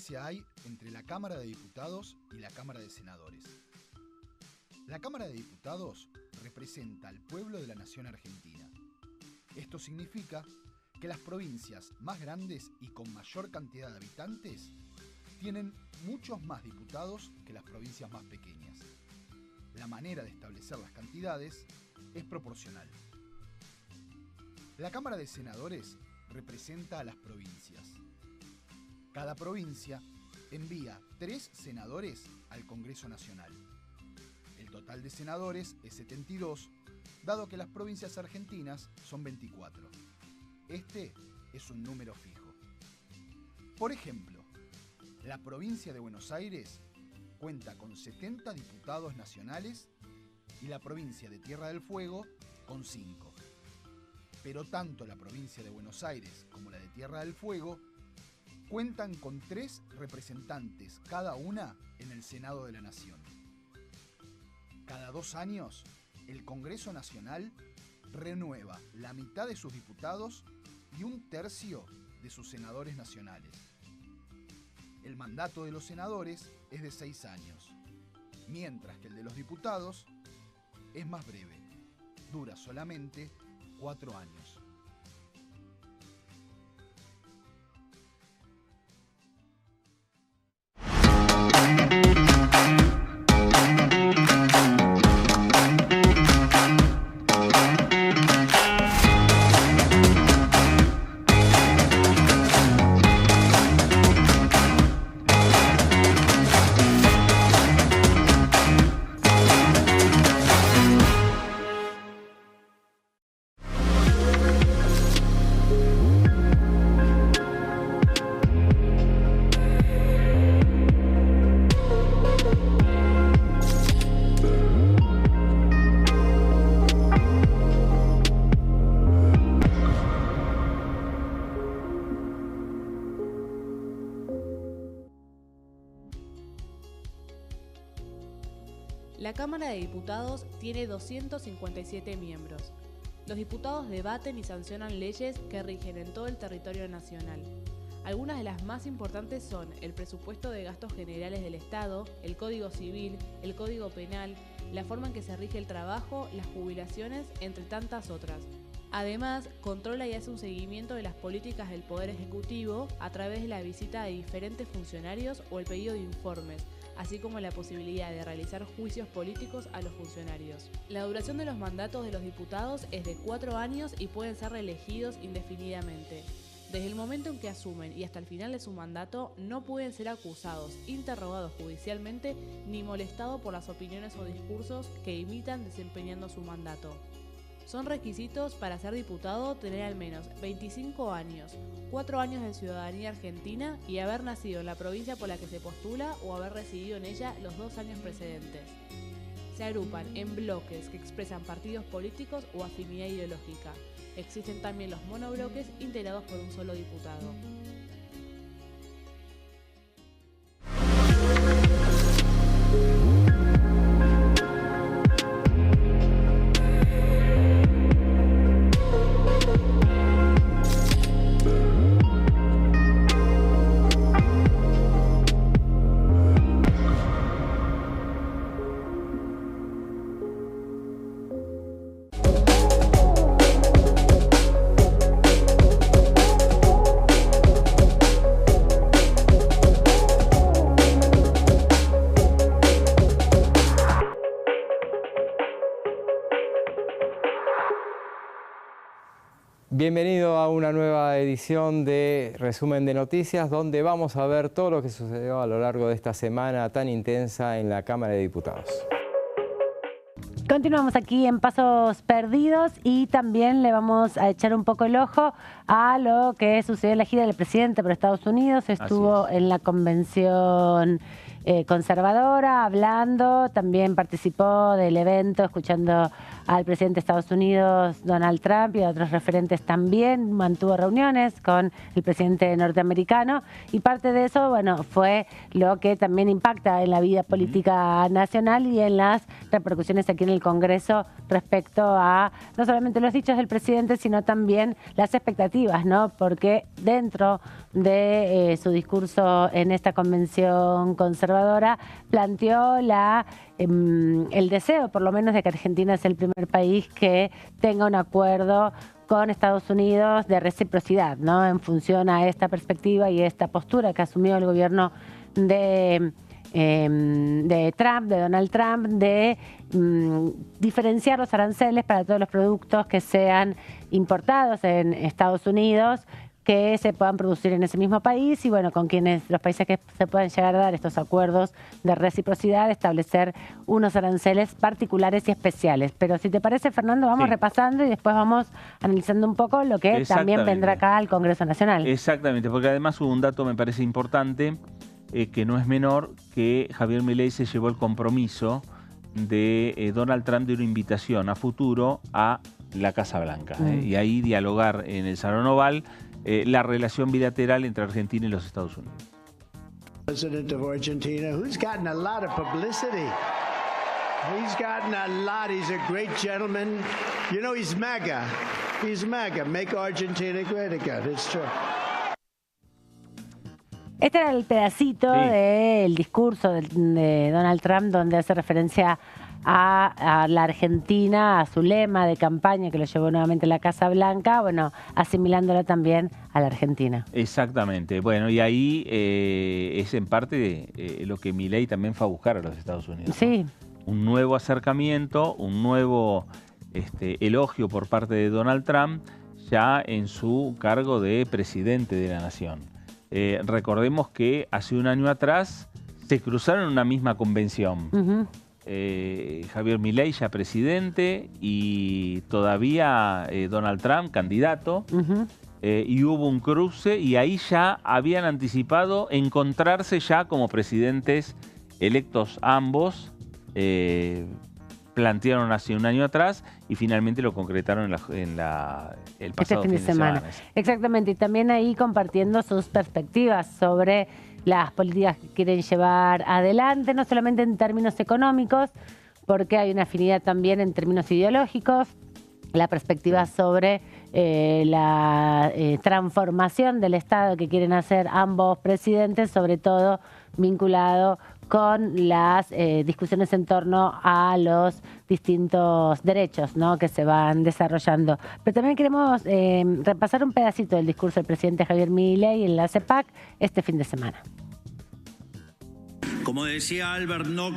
diferencia hay entre la Cámara de Diputados y la Cámara de Senadores? La Cámara de Diputados representa al pueblo de la nación argentina. Esto significa que las provincias más grandes y con mayor cantidad de habitantes tienen muchos más diputados que las provincias más pequeñas. La manera de establecer las cantidades es proporcional. La Cámara de Senadores representa a las provincias. Cada provincia envía 3 senadores al Congreso Nacional. El total de senadores es 72, dado que las provincias argentinas son 24. Este es un número fijo. Por ejemplo, la provincia de Buenos Aires cuenta con 70 diputados nacionales y la provincia de Tierra del Fuego con 5. Pero tanto la provincia de Buenos Aires como la de Tierra del Fuego cuentan con 3 representantes cada una en el Senado de la Nación. Cada 2 años, el Congreso Nacional renueva la mitad de sus diputados y 1/3 de sus senadores nacionales. El mandato de los senadores es de 6 años, mientras que el de los diputados es más breve, dura solamente 4 años. La Cámara de Diputados tiene 257 miembros. Los diputados debaten y sancionan leyes que rigen en todo el territorio nacional. Algunas de las más importantes son el presupuesto de gastos generales del Estado, el Código Civil, el Código Penal, la forma en que se rige el trabajo, las jubilaciones, entre tantas otras. Además, controla y hace un seguimiento de las políticas del Poder Ejecutivo a través de la visita de diferentes funcionarios o el pedido de informes, así como la posibilidad de realizar juicios políticos a los funcionarios. La duración de los mandatos de los diputados es de 4 años y pueden ser reelegidos indefinidamente. Desde el momento en que asumen y hasta el final de su mandato, no pueden ser acusados, interrogados judicialmente, ni molestados por las opiniones o discursos que imitan desempeñando su mandato. Son requisitos para ser diputado tener al menos 25 años, 4 años de ciudadanía argentina y haber nacido en la provincia por la que se postula o haber residido en ella los 2 años precedentes. Se agrupan en bloques que expresan partidos políticos o afinidad ideológica. Existen también los monobloques integrados por un solo diputado. Bienvenido a una nueva edición de Resumen de Noticias, donde vamos a ver todo lo que sucedió a lo largo de esta semana tan intensa en la Cámara de Diputados. Continuamos aquí en Pasos Perdidos y también le vamos a echar un poco el ojo a lo que sucedió en la gira del presidente por Estados Unidos. Estuvo en la convención conservadora, hablando, también participó del evento, escuchando al presidente de Estados Unidos, Donald Trump, y a otros referentes también, mantuvo reuniones con el presidente norteamericano, y parte de eso, bueno, fue lo que también impacta en la vida política nacional y en las repercusiones aquí en el Congreso respecto a no solamente los dichos del presidente, sino también las expectativas, ¿no? Porque dentro de su discurso en esta convención conservadora planteó el deseo, por lo menos, de que Argentina sea el primer país que tenga un acuerdo con Estados Unidos de reciprocidad, ¿no? En función a esta perspectiva y esta postura que asumió el gobierno de Trump, de Donald Trump, de diferenciar los aranceles para todos los productos que sean importados en Estados Unidos, que se puedan producir en ese mismo país, y bueno, con los países que se puedan llegar a dar estos acuerdos de reciprocidad, establecer unos aranceles particulares y especiales. Pero si te parece, Fernando, vamos repasando y después vamos analizando un poco lo que también vendrá acá al Congreso Nacional. Exactamente, porque además hubo un dato, me parece importante, que no es menor, que Javier Milei se llevó el compromiso de Donald Trump de una invitación a futuro a la Casa Blanca, y ahí dialogar en el Salón Oval la relación bilateral entre Argentina y los Estados Unidos. President of Argentina, who's gotten a lot of publicity. He's gotten a lot. He's a great gentleman. You know, he's MAGA. He's MAGA. Make Argentina great again. It's true. Este era el pedacito del discurso de Donald Trump, donde hace referencia a la Argentina, a su lema de campaña que lo llevó nuevamente a la Casa Blanca, bueno, asimilándolo también a la Argentina. Exactamente. Bueno, y ahí es en parte lo que Milei también fue a buscar a los Estados Unidos. Sí. ¿No? Un nuevo acercamiento, un nuevo elogio por parte de Donald Trump, ya en su cargo de presidente de la nación. Recordemos que hace un año atrás se cruzaron en una misma convención. Javier Milei ya presidente y todavía Donald Trump candidato, y hubo un cruce y ahí ya habían anticipado encontrarse ya como presidentes electos ambos, plantearon hace un año atrás y finalmente lo concretaron el pasado fin de semana. Exactamente, y también ahí compartiendo sus perspectivas sobre las políticas que quieren llevar adelante, no solamente en términos económicos, porque hay una afinidad también en términos ideológicos, la perspectiva sobre la transformación del Estado que quieren hacer ambos presidentes, sobre todo vinculado con las discusiones en torno a los distintos derechos, ¿no?, que se van desarrollando. Pero también queremos repasar un pedacito del discurso del presidente Javier Milei en la CEPAC este fin de semana. Como decía Albert Nock,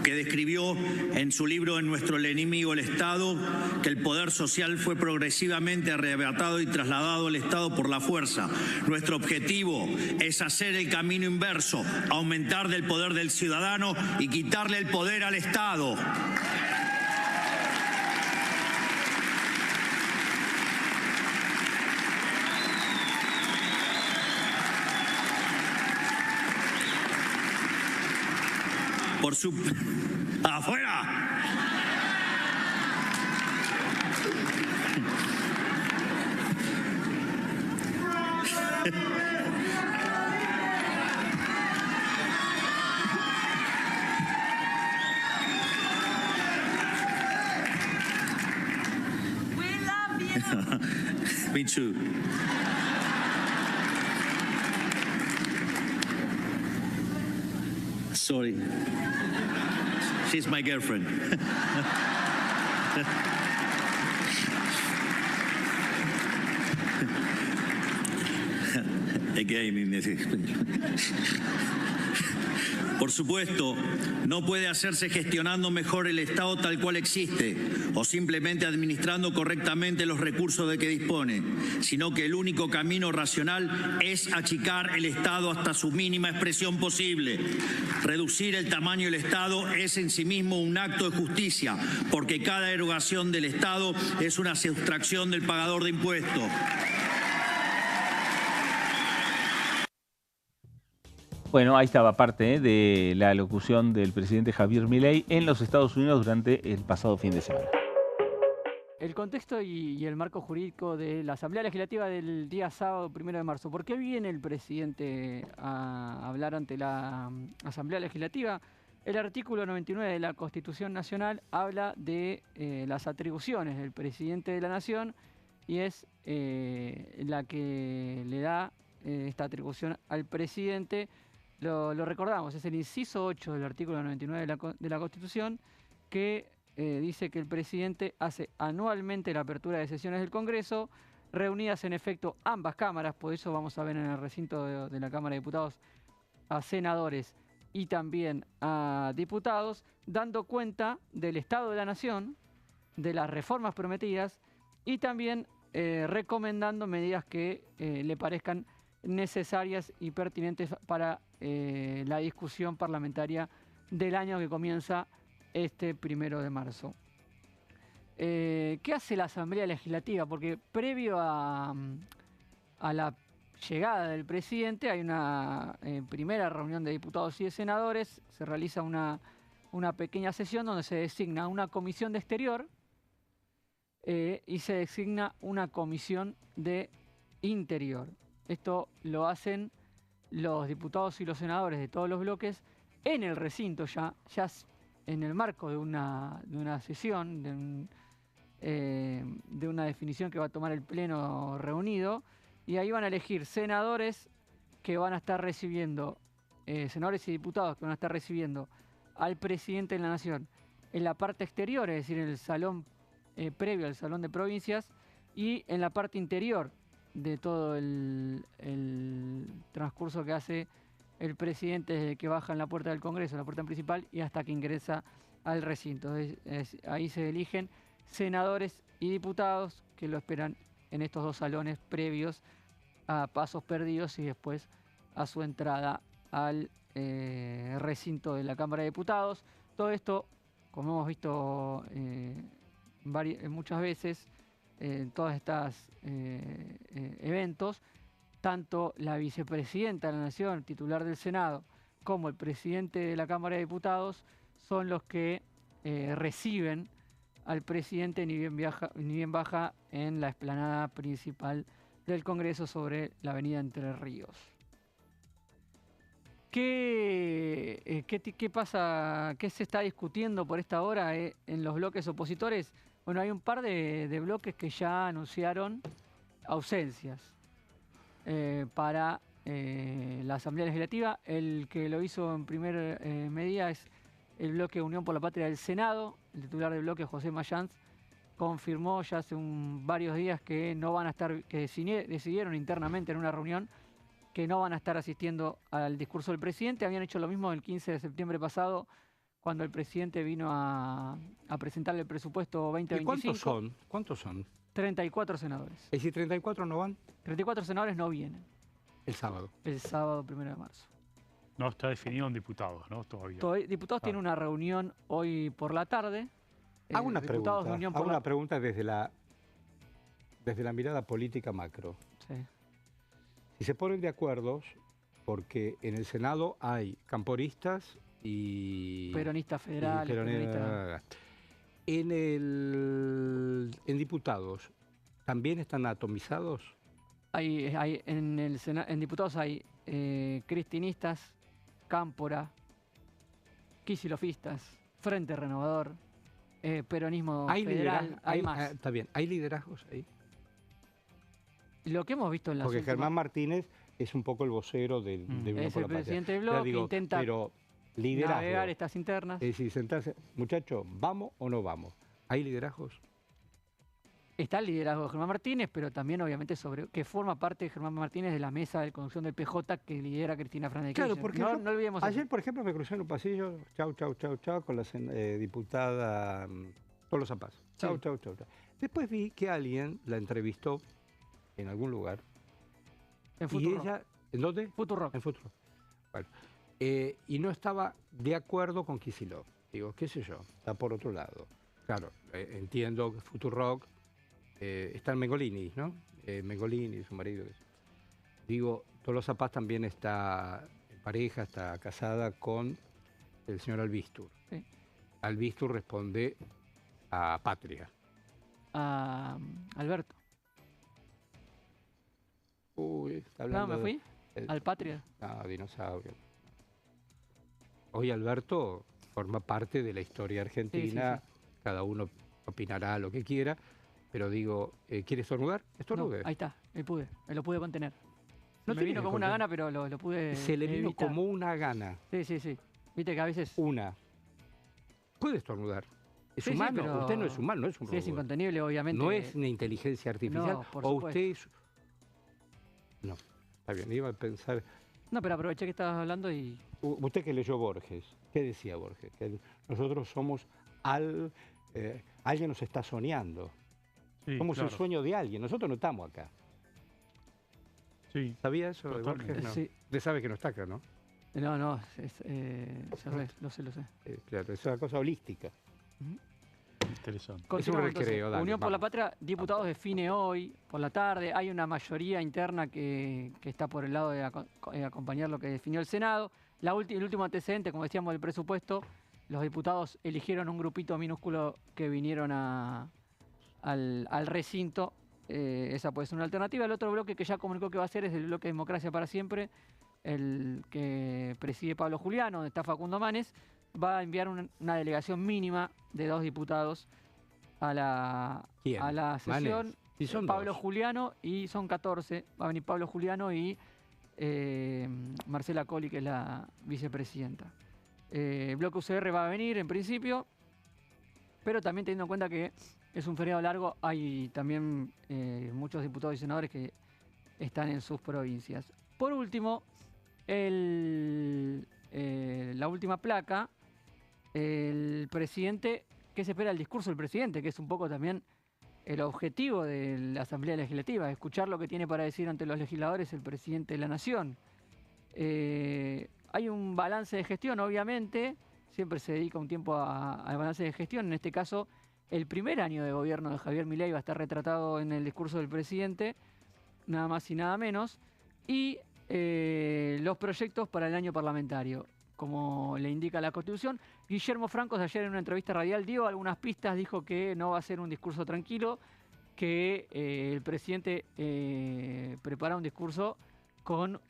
que describió en su libro En nuestro enemigo el Estado, que el poder social fue progresivamente arrebatado y trasladado al Estado por la fuerza. Nuestro objetivo es hacer el camino inverso, aumentar del poder del ciudadano y quitarle el poder al Estado. Por su... ¡Afuera! We love you. Me too. Sorry. She's my girlfriend. Por supuesto, no puede hacerse gestionando mejor el Estado tal cual existe o simplemente administrando correctamente los recursos de que dispone, sino que el único camino racional es achicar el Estado hasta su mínima expresión posible. Reducir el tamaño del Estado es en sí mismo un acto de justicia, porque cada erogación del Estado es una sustracción del pagador de impuestos. Bueno, ahí estaba parte de la locución del presidente Javier Milei en los Estados Unidos durante el pasado fin de semana. El contexto y el marco jurídico de la Asamblea Legislativa del día sábado 1 de marzo. ¿Por qué viene el presidente a hablar ante la Asamblea Legislativa? El artículo 99 de la Constitución Nacional habla de las atribuciones del presidente de la Nación y es la que le da esta atribución al presidente. Lo recordamos, es el inciso 8 del artículo 99 de la Constitución que dice que el presidente hace anualmente la apertura de sesiones del Congreso, reunidas en efecto ambas cámaras, por eso vamos a ver en el recinto de la Cámara de Diputados a senadores y también a diputados, dando cuenta del Estado de la Nación, de las reformas prometidas y también recomendando medidas que le parezcan necesarias y pertinentes para la discusión parlamentaria del año que comienza este 1 de marzo. ¿Qué hace la Asamblea Legislativa? Porque previo a la llegada del presidente hay una primera reunión de diputados y de senadores, se realiza una pequeña sesión donde se designa una comisión de exterior y se designa una comisión de interior. Esto lo hacen los diputados y los senadores de todos los bloques en el recinto ya en el marco de una sesión, de una definición que va a tomar el Pleno reunido, y ahí van a elegir senadores que van a estar recibiendo, senadores y diputados que van a estar recibiendo al presidente de la Nación en la parte exterior, es decir, en el salón previo al salón de provincias, y en la parte interior de todo el transcurso que hace el presidente desde que baja en la puerta del Congreso, la puerta principal, y hasta que ingresa al recinto. Ahí se eligen senadores y diputados que lo esperan en estos dos salones previos a pasos perdidos y después a su entrada al recinto de la Cámara de Diputados. Todo esto, como hemos visto muchas veces en todos estos eventos, tanto la vicepresidenta de la Nación, titular del Senado, como el presidente de la Cámara de Diputados son los que reciben al presidente ni bien baja en la explanada principal del Congreso sobre la avenida Entre Ríos. ¿Qué pasa? ¿Qué se está discutiendo por esta hora en los bloques opositores? Bueno, hay un par de bloques que ya anunciaron ausencias para la Asamblea Legislativa. El que lo hizo en primer medida es el bloque Unión por la Patria del Senado. El titular del bloque, José Mayans, confirmó ya hace varios días que no van a estar, que decidieron internamente en una reunión que no van a estar asistiendo al discurso del presidente. Habían hecho lo mismo el 15 de septiembre pasado, cuando el presidente vino a presentarle el presupuesto 2025. ¿Y cuántos son? 34 senadores. ¿Y si 34 no van? 34 senadores no vienen. El sábado. El sábado 1 de marzo. No está definido en diputados, ¿no? Todavía. Diputados tienen una reunión hoy por la tarde. Hago una pregunta desde la mirada política macro. Sí. Si se ponen de acuerdo, porque en el Senado hay camporistas y peronistas federales. En diputados, ¿también están atomizados? En diputados hay cristinistas, cámpora, quisilofistas, Frente Renovador, peronismo federal, hay más. Está bien, ¿hay liderazgos ahí? Lo que hemos visto en la Porque Germán Martínez es un poco el vocero del Unión por la Patria. Es el presidente del bloque, intenta navegar estas internas. Es decir, sentarse, muchachos, ¿vamos o no vamos? ¿Hay liderazgos? Está el liderazgo de Germán Martínez, pero también obviamente que forma parte de Germán Martínez de la mesa de conducción del PJ que lidera Cristina Fernández de Kirchner. Claro, porque no olvidemos ayer, eso. por ejemplo, me crucé en un pasillo, chau, con la diputada Tolo Zapaz. Chau. Después vi que alguien la entrevistó en algún lugar. En Futuro. Y ella, ¿en dónde? Futuro. En Futuro. Bueno, y no estaba de acuerdo con Kicillof. Digo, qué sé yo, está por otro lado. Claro, entiendo que Futurock está en Mengolini, ¿no? Mengolini, su marido. Digo, Tolosa Paz también está en pareja, está casada con el señor Albistur. Sí. Albistur responde a Patria. A Alberto. Uy, está hablando No, me fui al Patria. No, dinosaurio. Hoy Alberto forma parte de la historia argentina. Sí. Cada uno opinará lo que quiera, pero digo, ¿quiere estornudar? Estornude. No, ahí está, lo pude contener. No Me tiene vino que como una contener. gana, pero lo pude Se le vino evitar. como una gana. Sí. Viste que a veces... Una. Puede estornudar. Es Sí, sí, humano. pero- Usted no es humano, no es un Sí, robot. es incontenible, obviamente. No es una inteligencia artificial. No, por o supuesto. usted es... No, está bien, iba a pensar... No, pero aproveché que estabas hablando y... Usted que leyó Borges, ¿qué decía Borges? Que nosotros somos alguien nos está soñando. Sí, Somos claro. el sueño de alguien. Nosotros no estamos acá. Sí. ¿Sabía eso de Totalmente. Borges? No. Sí. Usted sabe que no está acá, ¿no? No, lo sé. Claro, es una cosa holística. Interesante. Continuamos, recreo, dale, Unión por la vamos. Patria, diputados define hoy por la tarde. Hay una mayoría interna que está por el lado de acompañar lo que definió el Senado. El último antecedente, como decíamos, del presupuesto, los diputados eligieron un grupito minúsculo que vinieron al recinto. Esa puede ser una alternativa. El otro bloque que ya comunicó que va a hacer es el bloque Democracia para Siempre, el que preside Pablo Juliano, donde está Facundo Manes. Va a enviar una delegación mínima de 2 diputados a la sesión. Manes. Sí, son Pablo 2. Juliano, y son 14. Va a venir Pablo Juliano y Marcela Colli, que es la vicepresidenta. El bloque UCR va a venir en principio, pero también teniendo en cuenta que es un feriado largo, hay también muchos diputados y senadores que están en sus provincias. Por último, la última placa, el presidente, ¿qué se espera del discurso del presidente? Que es un poco también el objetivo de la Asamblea Legislativa, escuchar lo que tiene para decir ante los legisladores el presidente de la Nación. Hay un balance de gestión, obviamente, siempre se dedica un tiempo al balance de gestión. En este caso, el primer año de gobierno de Javier Milei va a estar retratado en el discurso del presidente, nada más y nada menos, y los proyectos para el año parlamentario. Como le indica la Constitución, Guillermo Francos de ayer en una entrevista radial dio algunas pistas, dijo que no va a ser un discurso tranquilo, que el presidente prepara un discurso con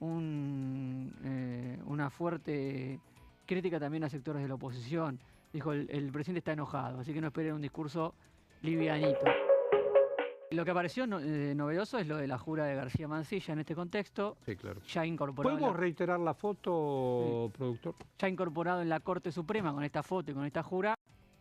una fuerte crítica también a sectores de la oposición. Dijo, el presidente está enojado, así que no esperen un discurso livianito. Lo que apareció novedoso es lo de la jura de García Mansilla en este contexto. Sí, claro. Ya incorporado. ¿Podemos reiterar la foto, productor? Ya incorporado en la Corte Suprema con esta foto y con esta jura,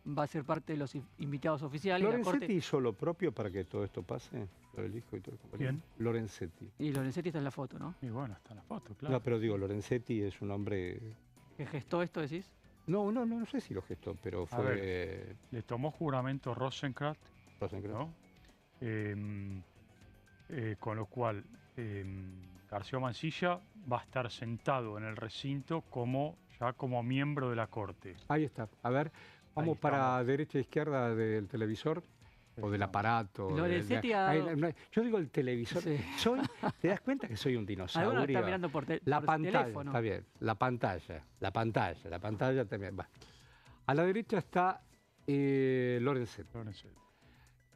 va a ser parte de los invitados oficiales. ¿Lorenzetti hizo lo propio para que todo esto pase? Lo del hijo y todo el ¿Quién? Lorenzetti. Y Lorenzetti está en la foto, ¿no? Y bueno, está en la foto, claro. No, pero digo, Lorenzetti es un hombre... ¿Que gestó esto, decís? No sé si lo gestó, pero A fue... ver, le tomó juramento Rosenkrantz, Rosenkrantz. ¿no? Con lo cual García Mansilla va a estar sentado en el recinto como miembro de la Corte. Ahí está. A ver, vamos para derecha e izquierda del televisor o del aparato. Lorenzetti ha dado- Yo digo el televisor. Sí. ¿Te das cuenta que soy un dinosaurio? Algunos están mirando por La por pantalla, teléfono. está bien. La pantalla también. Va. A la derecha está Lorenzetti.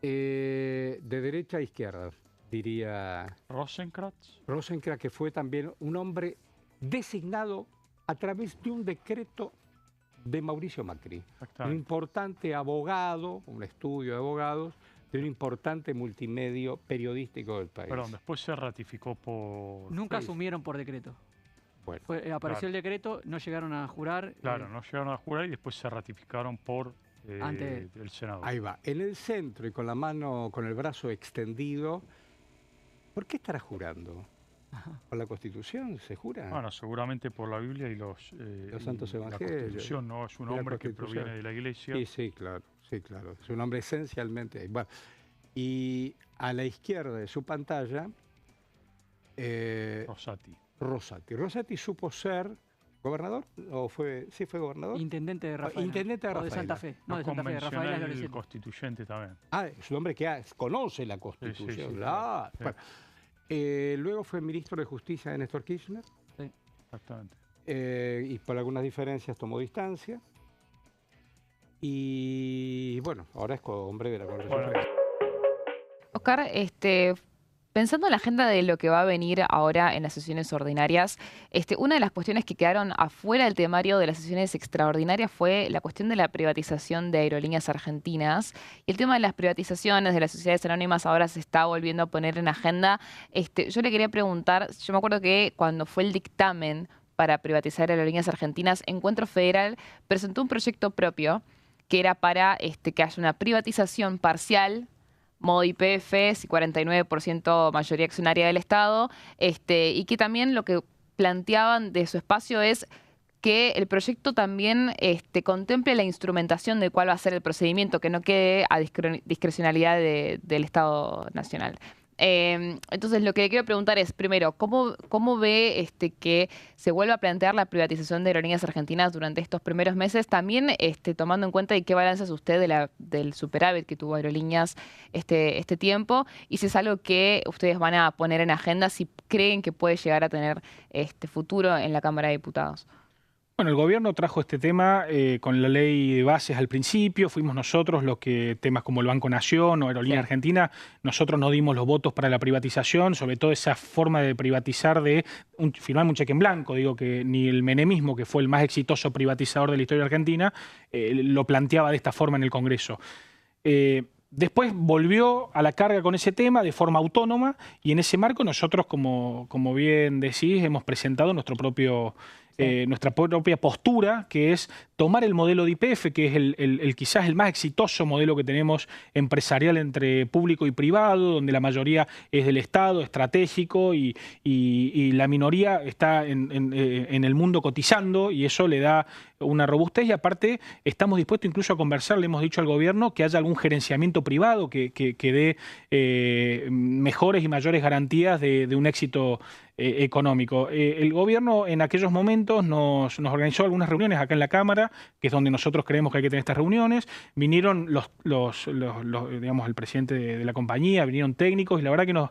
De derecha a izquierda, diría Rosenkrantz, que fue también un hombre designado a través de un decreto de Mauricio Macri. Un importante abogado, un estudio de abogados, de un importante multimedio periodístico del país. perdón, después se ratificó por... Nunca asumieron por decreto. Bueno, Apareció el decreto, no llegaron a jurar. Claro, no llegaron a jurar y después se ratificaron por Ante el Senado. ahí va. En el centro y con la mano, con el brazo extendido, ¿por qué estará jurando? ¿Por la Constitución se jura? Bueno, seguramente por la Biblia y los santos y evangelios. La Constitución, ¿no? Es un Y la hombre que Constitución. proviene de la Iglesia. Sí, claro. Es un hombre esencialmente. Bueno, y a la izquierda de su pantalla, Rosati. Rosati supo ser gobernador, o fue gobernador. Intendente de Rafaela. Intendente de O de Rafaela. Santa Fe. No, de Santa Fe, de Rafaela convencional Lorenzetti. constituyente también. Es un hombre que conoce la Constitución. Sí, Claro. sí. Bueno, luego fue ministro de Justicia de Néstor Kirchner. Exactamente. y por algunas diferencias tomó distancia. Y bueno, ahora es hombre de la Corte Suprema. Oscar, pensando en la agenda de lo que va a venir ahora en las sesiones ordinarias, una de las cuestiones que quedaron afuera del temario de las sesiones extraordinarias fue la cuestión de la privatización de Aerolíneas Argentinas. Y el tema de las privatizaciones de las sociedades anónimas ahora se está volviendo a poner en agenda. Yo le quería preguntar, yo me acuerdo que cuando fue el dictamen para privatizar Aerolíneas Argentinas, Encuentro Federal presentó un proyecto propio que era para que haya una privatización parcial, modo YPF, 49% mayoría accionaria del Estado, y que también lo que planteaban de su espacio es que el proyecto también contemple la instrumentación de cuál va a ser el procedimiento, que no quede a discrecionalidad del Estado Nacional. Entonces, lo que le quiero preguntar es, primero, ¿cómo ve que se vuelva a plantear la privatización de Aerolíneas Argentinas durante estos primeros meses? También tomando en cuenta de qué balance es usted del superávit que tuvo Aerolíneas este tiempo, y si es algo que ustedes van a poner en agenda, si creen que puede llegar a tener futuro en la Cámara de Diputados. Bueno, el gobierno trajo este tema con la ley de bases al principio, fuimos nosotros los que, temas como el Banco Nación o Aerolínea Argentina, nosotros no dimos los votos para la privatización, sobre todo esa forma de privatizar de firmar un cheque en blanco. Digo que ni el menemismo, que fue el más exitoso privatizador de la historia argentina, lo planteaba de esta forma en el Congreso. Después volvió a la carga con ese tema de forma autónoma y en ese marco nosotros, como bien decís, hemos presentado nuestra propia postura, que es tomar el modelo de YPF, que es quizás el más exitoso modelo que tenemos empresarial entre público y privado, donde la mayoría es del Estado, estratégico, y la minoría está en el mundo cotizando, y eso le da una robustez, y aparte estamos dispuestos incluso a conversar, le hemos dicho al gobierno que haya algún gerenciamiento privado que dé mejores y mayores garantías de un éxito económico. El gobierno en aquellos momentos nos organizó algunas reuniones acá en la Cámara, que es donde nosotros creemos que hay que tener estas reuniones. Vinieron digamos, el presidente de la compañía, vinieron técnicos, y la verdad que nos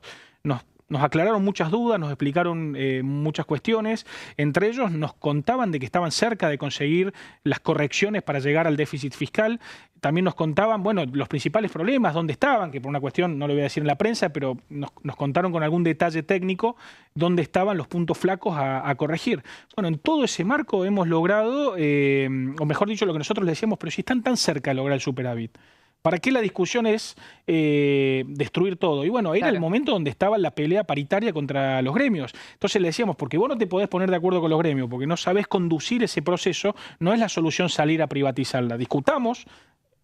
aclararon muchas dudas, nos explicaron muchas cuestiones. Entre ellos nos contaban de que estaban cerca de conseguir las correcciones para llegar al déficit fiscal. También nos contaban, bueno, los principales problemas, dónde estaban, que por una cuestión no lo voy a decir en la prensa, pero nos contaron con algún detalle técnico dónde estaban los puntos flacos a corregir. Bueno, en todo ese marco hemos logrado, o mejor dicho, lo que nosotros le decíamos, pero si están tan cerca de lograr el superávit, ¿para qué la discusión es destruir todo? Y bueno, era el momento donde estaba la pelea paritaria contra los gremios. Entonces le decíamos, porque vos no te podés poner de acuerdo con los gremios, porque no sabés conducir ese proceso, no es la solución salir a privatizarla. Discutamos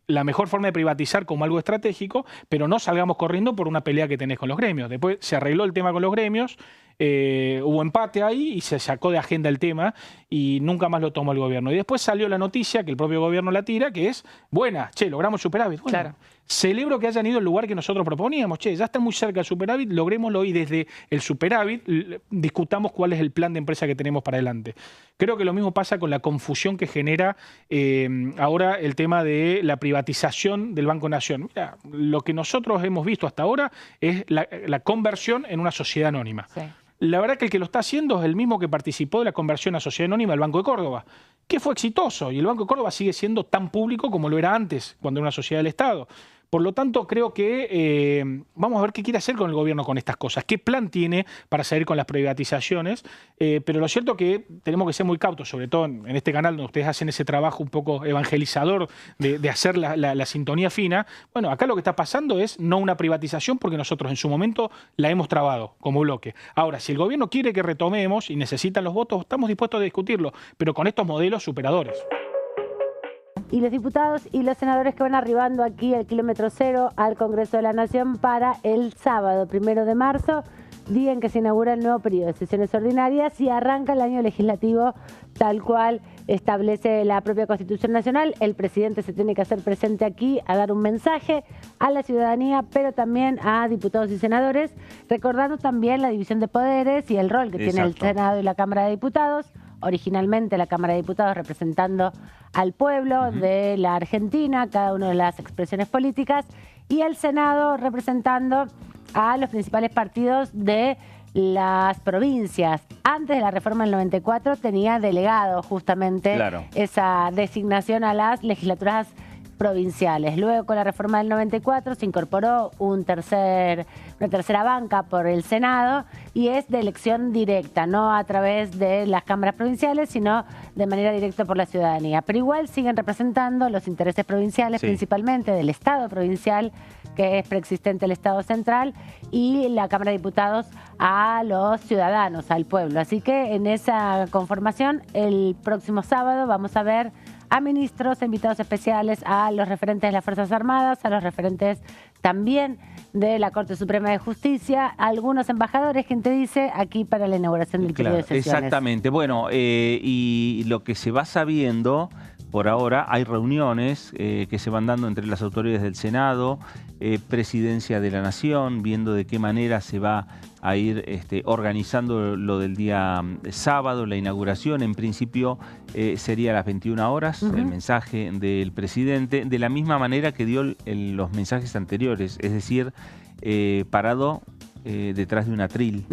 la mejor forma de privatizar como algo estratégico, pero no salgamos corriendo por una pelea que tenés con los gremios. Después se arregló el tema con los gremios, hubo empate ahí y se sacó de agenda el tema y nunca más lo tomó el gobierno. Y después salió la noticia, que el propio gobierno la tira, que es, buena, logramos superávit. Bueno, claro. Celebro que hayan ido al lugar que nosotros proponíamos. Ya está muy cerca el superávit, logrémoslo, y desde el superávit discutamos cuál es el plan de empresa que tenemos para adelante. Creo que lo mismo pasa con la confusión que genera ahora el tema de la privatización del Banco Nación. Mira, lo que nosotros hemos visto hasta ahora es la conversión en una sociedad anónima. Sí. La verdad que el que lo está haciendo es el mismo que participó de la conversión a sociedad anónima del Banco de Córdoba, que fue exitoso, y el Banco de Córdoba sigue siendo tan público como lo era antes, cuando era una sociedad del Estado. Por lo tanto, creo que vamos a ver qué quiere hacer con el gobierno con estas cosas, qué plan tiene para seguir con las privatizaciones, pero lo cierto es que tenemos que ser muy cautos, sobre todo en este canal donde ustedes hacen ese trabajo un poco evangelizador de hacer la sintonía fina. Bueno, acá lo que está pasando es no una privatización, porque nosotros en su momento la hemos trabado como bloque. Ahora, si el gobierno quiere que retomemos y necesitan los votos, estamos dispuestos a discutirlo, pero con estos modelos superadores. Y los diputados y los senadores que van arribando aquí al kilómetro cero al Congreso de la Nación para el sábado 1 de marzo, día en que se inaugura el nuevo periodo de sesiones ordinarias y arranca el año legislativo tal cual establece la propia Constitución Nacional. El presidente se tiene que hacer presente aquí a dar un mensaje a la ciudadanía, pero también a diputados y senadores, recordando también la división de poderes y el rol que tiene el Senado y la Cámara de Diputados. Originalmente la Cámara de Diputados representando al pueblo de la Argentina, cada una de las expresiones políticas, y el Senado representando a los principales partidos de las provincias. Antes de la reforma del 94 tenía delegado justamente esa designación a las legislaturas provinciales. Luego, con la reforma del 94 se incorporó una tercera banca por el Senado y es de elección directa, no a través de las cámaras provinciales, sino de manera directa por la ciudadanía. Pero igual siguen representando los intereses provinciales, principalmente del Estado provincial, que es preexistente el Estado central, y la Cámara de Diputados a los ciudadanos, al pueblo. Así que en esa conformación, el próximo sábado vamos a ver a ministros, invitados especiales, a los referentes de las Fuerzas Armadas, a los referentes también de la Corte Suprema de Justicia, algunos embajadores, quien te dice, aquí para la inauguración del periodo de sesiones. Exactamente. Bueno, y lo que se va sabiendo por ahora, hay reuniones que se van dando entre las autoridades del Senado, Presidencia de la Nación, viendo de qué manera se va a ir organizando lo del día sábado, la inauguración. En principio sería a las 21 horas el mensaje del presidente, de la misma manera que dio los mensajes anteriores, es decir, parado detrás de un atril.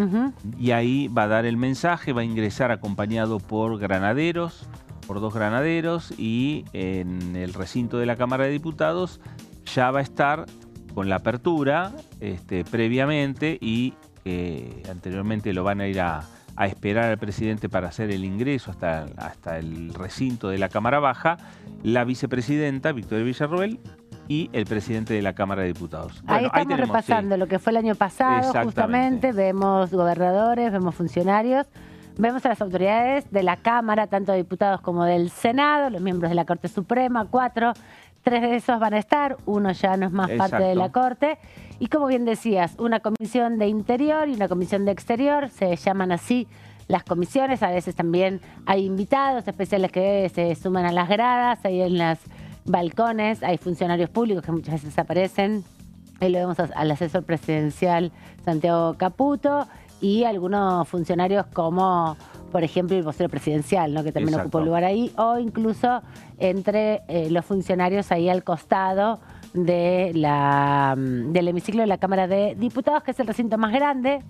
Y ahí va a dar el mensaje, va a ingresar acompañado por granaderos, por 2 granaderos, y en el recinto de la Cámara de Diputados ya va a estar con la apertura previamente, y anteriormente lo van a ir a esperar al presidente para hacer el ingreso hasta el recinto de la Cámara Baja, la vicepresidenta Victoria Villarroel y el presidente de la Cámara de Diputados. Bueno, ahí estamos repasando lo que fue el año pasado, justamente, vemos gobernadores, vemos funcionarios, vemos a las autoridades de la Cámara, tanto de diputados como del Senado, los miembros de la Corte Suprema, 4, 3 de esos van a estar, uno ya no es más parte de la Corte. Y como bien decías, una comisión de Interior y una comisión de Exterior, se llaman así las comisiones. A veces también hay invitados especiales que se suman a las gradas, ahí en los balcones, hay funcionarios públicos que muchas veces aparecen. Ahí lo vemos al asesor presidencial Santiago Caputo y algunos funcionarios como, por ejemplo, el vocero presidencial, ¿no?, que también ocupó lugar ahí, o incluso entre los funcionarios ahí al costado de del hemiciclo de la Cámara de Diputados, que es el recinto más grande.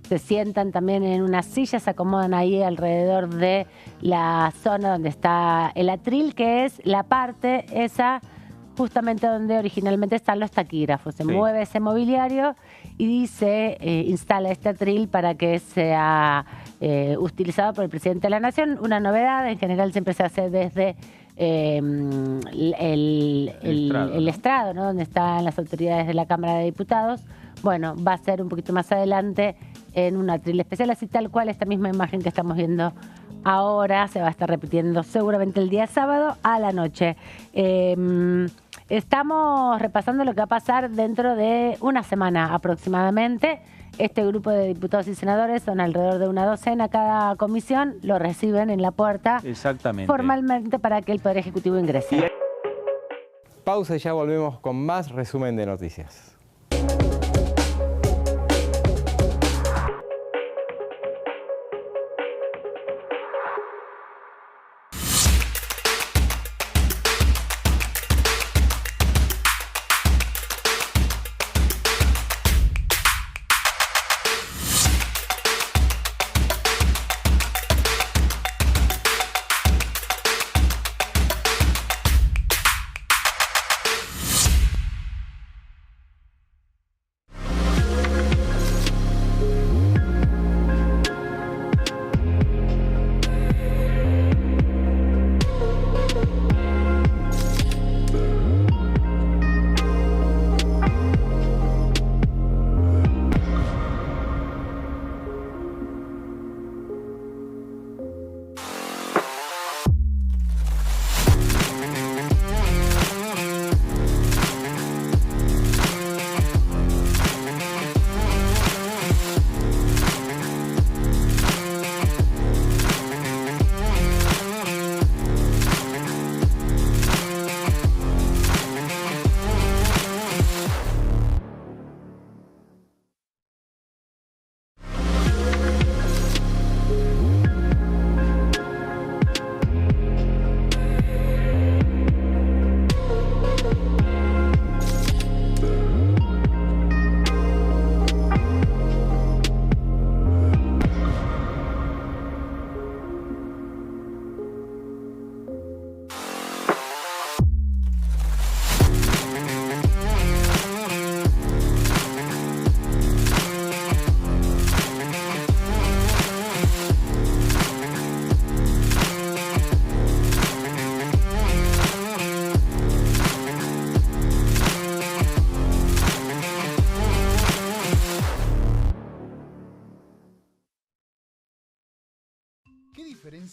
Se sientan también en unas sillas, se acomodan ahí alrededor de la zona donde está el atril, que es la parte esa justamente donde originalmente están los taquígrafos. Se mueve ese mobiliario y se instala este atril para que sea utilizado por el presidente de la Nación. Una novedad, en general siempre se hace desde el estrado, ¿no?, donde están las autoridades de la Cámara de Diputados. Bueno, va a ser un poquito más adelante en un atril especial, así tal cual esta misma imagen que estamos viendo ahora se va a estar repitiendo seguramente el día sábado a la noche. Estamos repasando lo que va a pasar dentro de una semana aproximadamente. Este grupo de diputados y senadores son alrededor de una docena cada comisión, lo reciben en la puerta formalmente para que el Poder Ejecutivo ingrese. Pausa y ya volvemos con más resumen de noticias.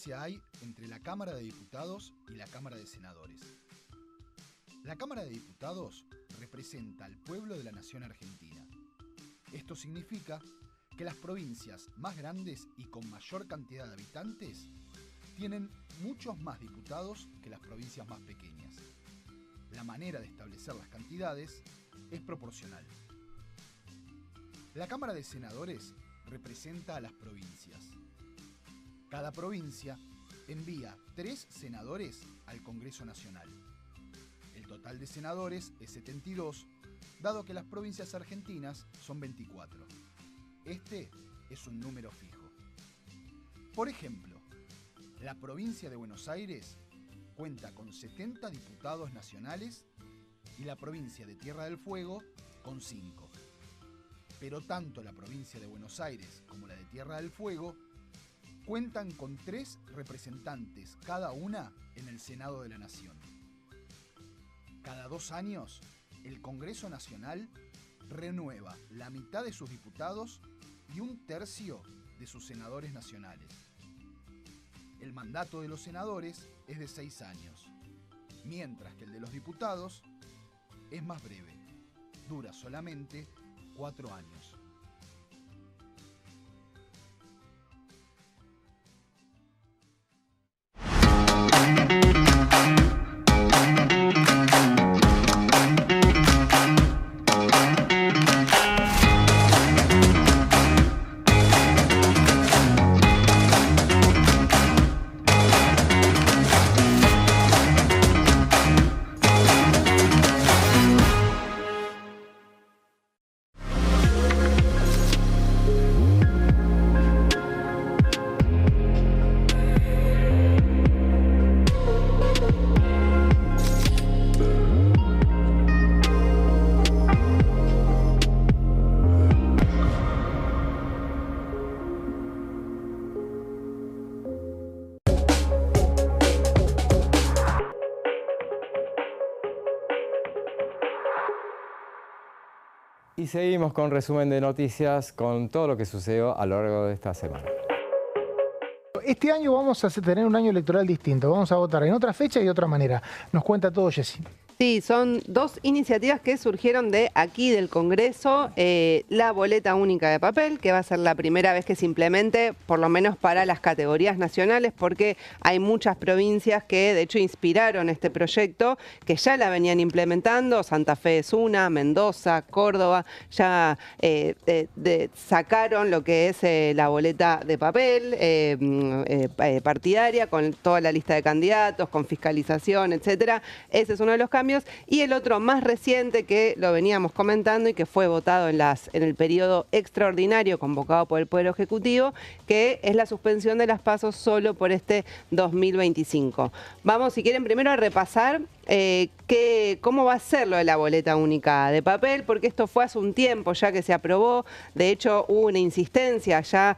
diferencia hay entre la Cámara de Diputados y la Cámara de Senadores? La Cámara de Diputados representa al pueblo de la nación argentina. Esto significa que las provincias más grandes y con mayor cantidad de habitantes tienen muchos más diputados que las provincias más pequeñas. La manera de establecer las cantidades es proporcional. La Cámara de Senadores representa a las provincias. Cada provincia envía 3 senadores al Congreso Nacional. El total de senadores es 72, dado que las provincias argentinas son 24. Este es un número fijo. Por ejemplo, la provincia de Buenos Aires cuenta con 70 diputados nacionales y la provincia de Tierra del Fuego con 5. Pero tanto la provincia de Buenos Aires como la de Tierra del Fuego cuentan con 3 representantes cada una en el Senado de la Nación. Cada 2 años, el Congreso Nacional renueva la mitad de sus diputados y 1/3 de sus senadores nacionales. El mandato de los senadores es de 6 años, mientras que el de los diputados es más breve, dura solamente 4 años. Y seguimos con resumen de noticias con todo lo que sucedió a lo largo de esta semana. Este año vamos a tener un año electoral distinto. Vamos a votar en otra fecha y de otra manera. Nos cuenta todo Jessy. Sí, son 2 iniciativas que surgieron de aquí del Congreso. La boleta única de papel, que va a ser la primera vez que se implemente, por lo menos para las categorías nacionales, porque hay muchas provincias que de hecho inspiraron este proyecto, que ya la venían implementando. Santa Fe es una, Mendoza, Córdoba, ya sacaron lo que es la boleta de papel partidaria, con toda la lista de candidatos, con fiscalización, etcétera. Ese es uno de los cambios. Y el otro más reciente, que lo veníamos comentando y que fue votado en el periodo extraordinario convocado por el Poder Ejecutivo, que es la suspensión de las PASO solo por este 2025. Vamos, si quieren, primero a repasar cómo va a ser lo de la boleta única de papel, porque esto fue hace un tiempo ya que se aprobó. De hecho, hubo una insistencia ya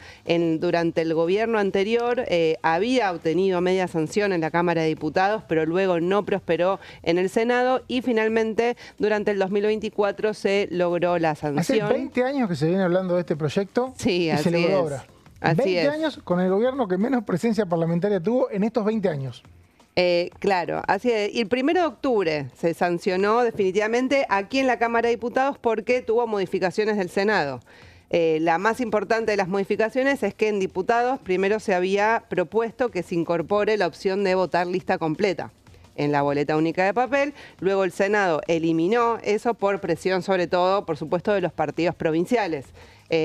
durante el gobierno anterior, había obtenido media sanción en la Cámara de Diputados, pero luego no prosperó en el Senado y finalmente durante el 2024 se logró la sanción. Hace 20 años que se viene hablando de este proyecto y se logró ahora. 20 años con el gobierno que menos presencia parlamentaria tuvo en estos 20 años. Claro, así es. Y el 1 de octubre se sancionó definitivamente aquí en la Cámara de Diputados porque tuvo modificaciones del Senado. La más importante de las modificaciones es que en diputados primero se había propuesto que se incorpore la opción de votar lista completa en la boleta única de papel. Luego el Senado eliminó eso por presión, sobre todo, por supuesto, de los partidos provinciales.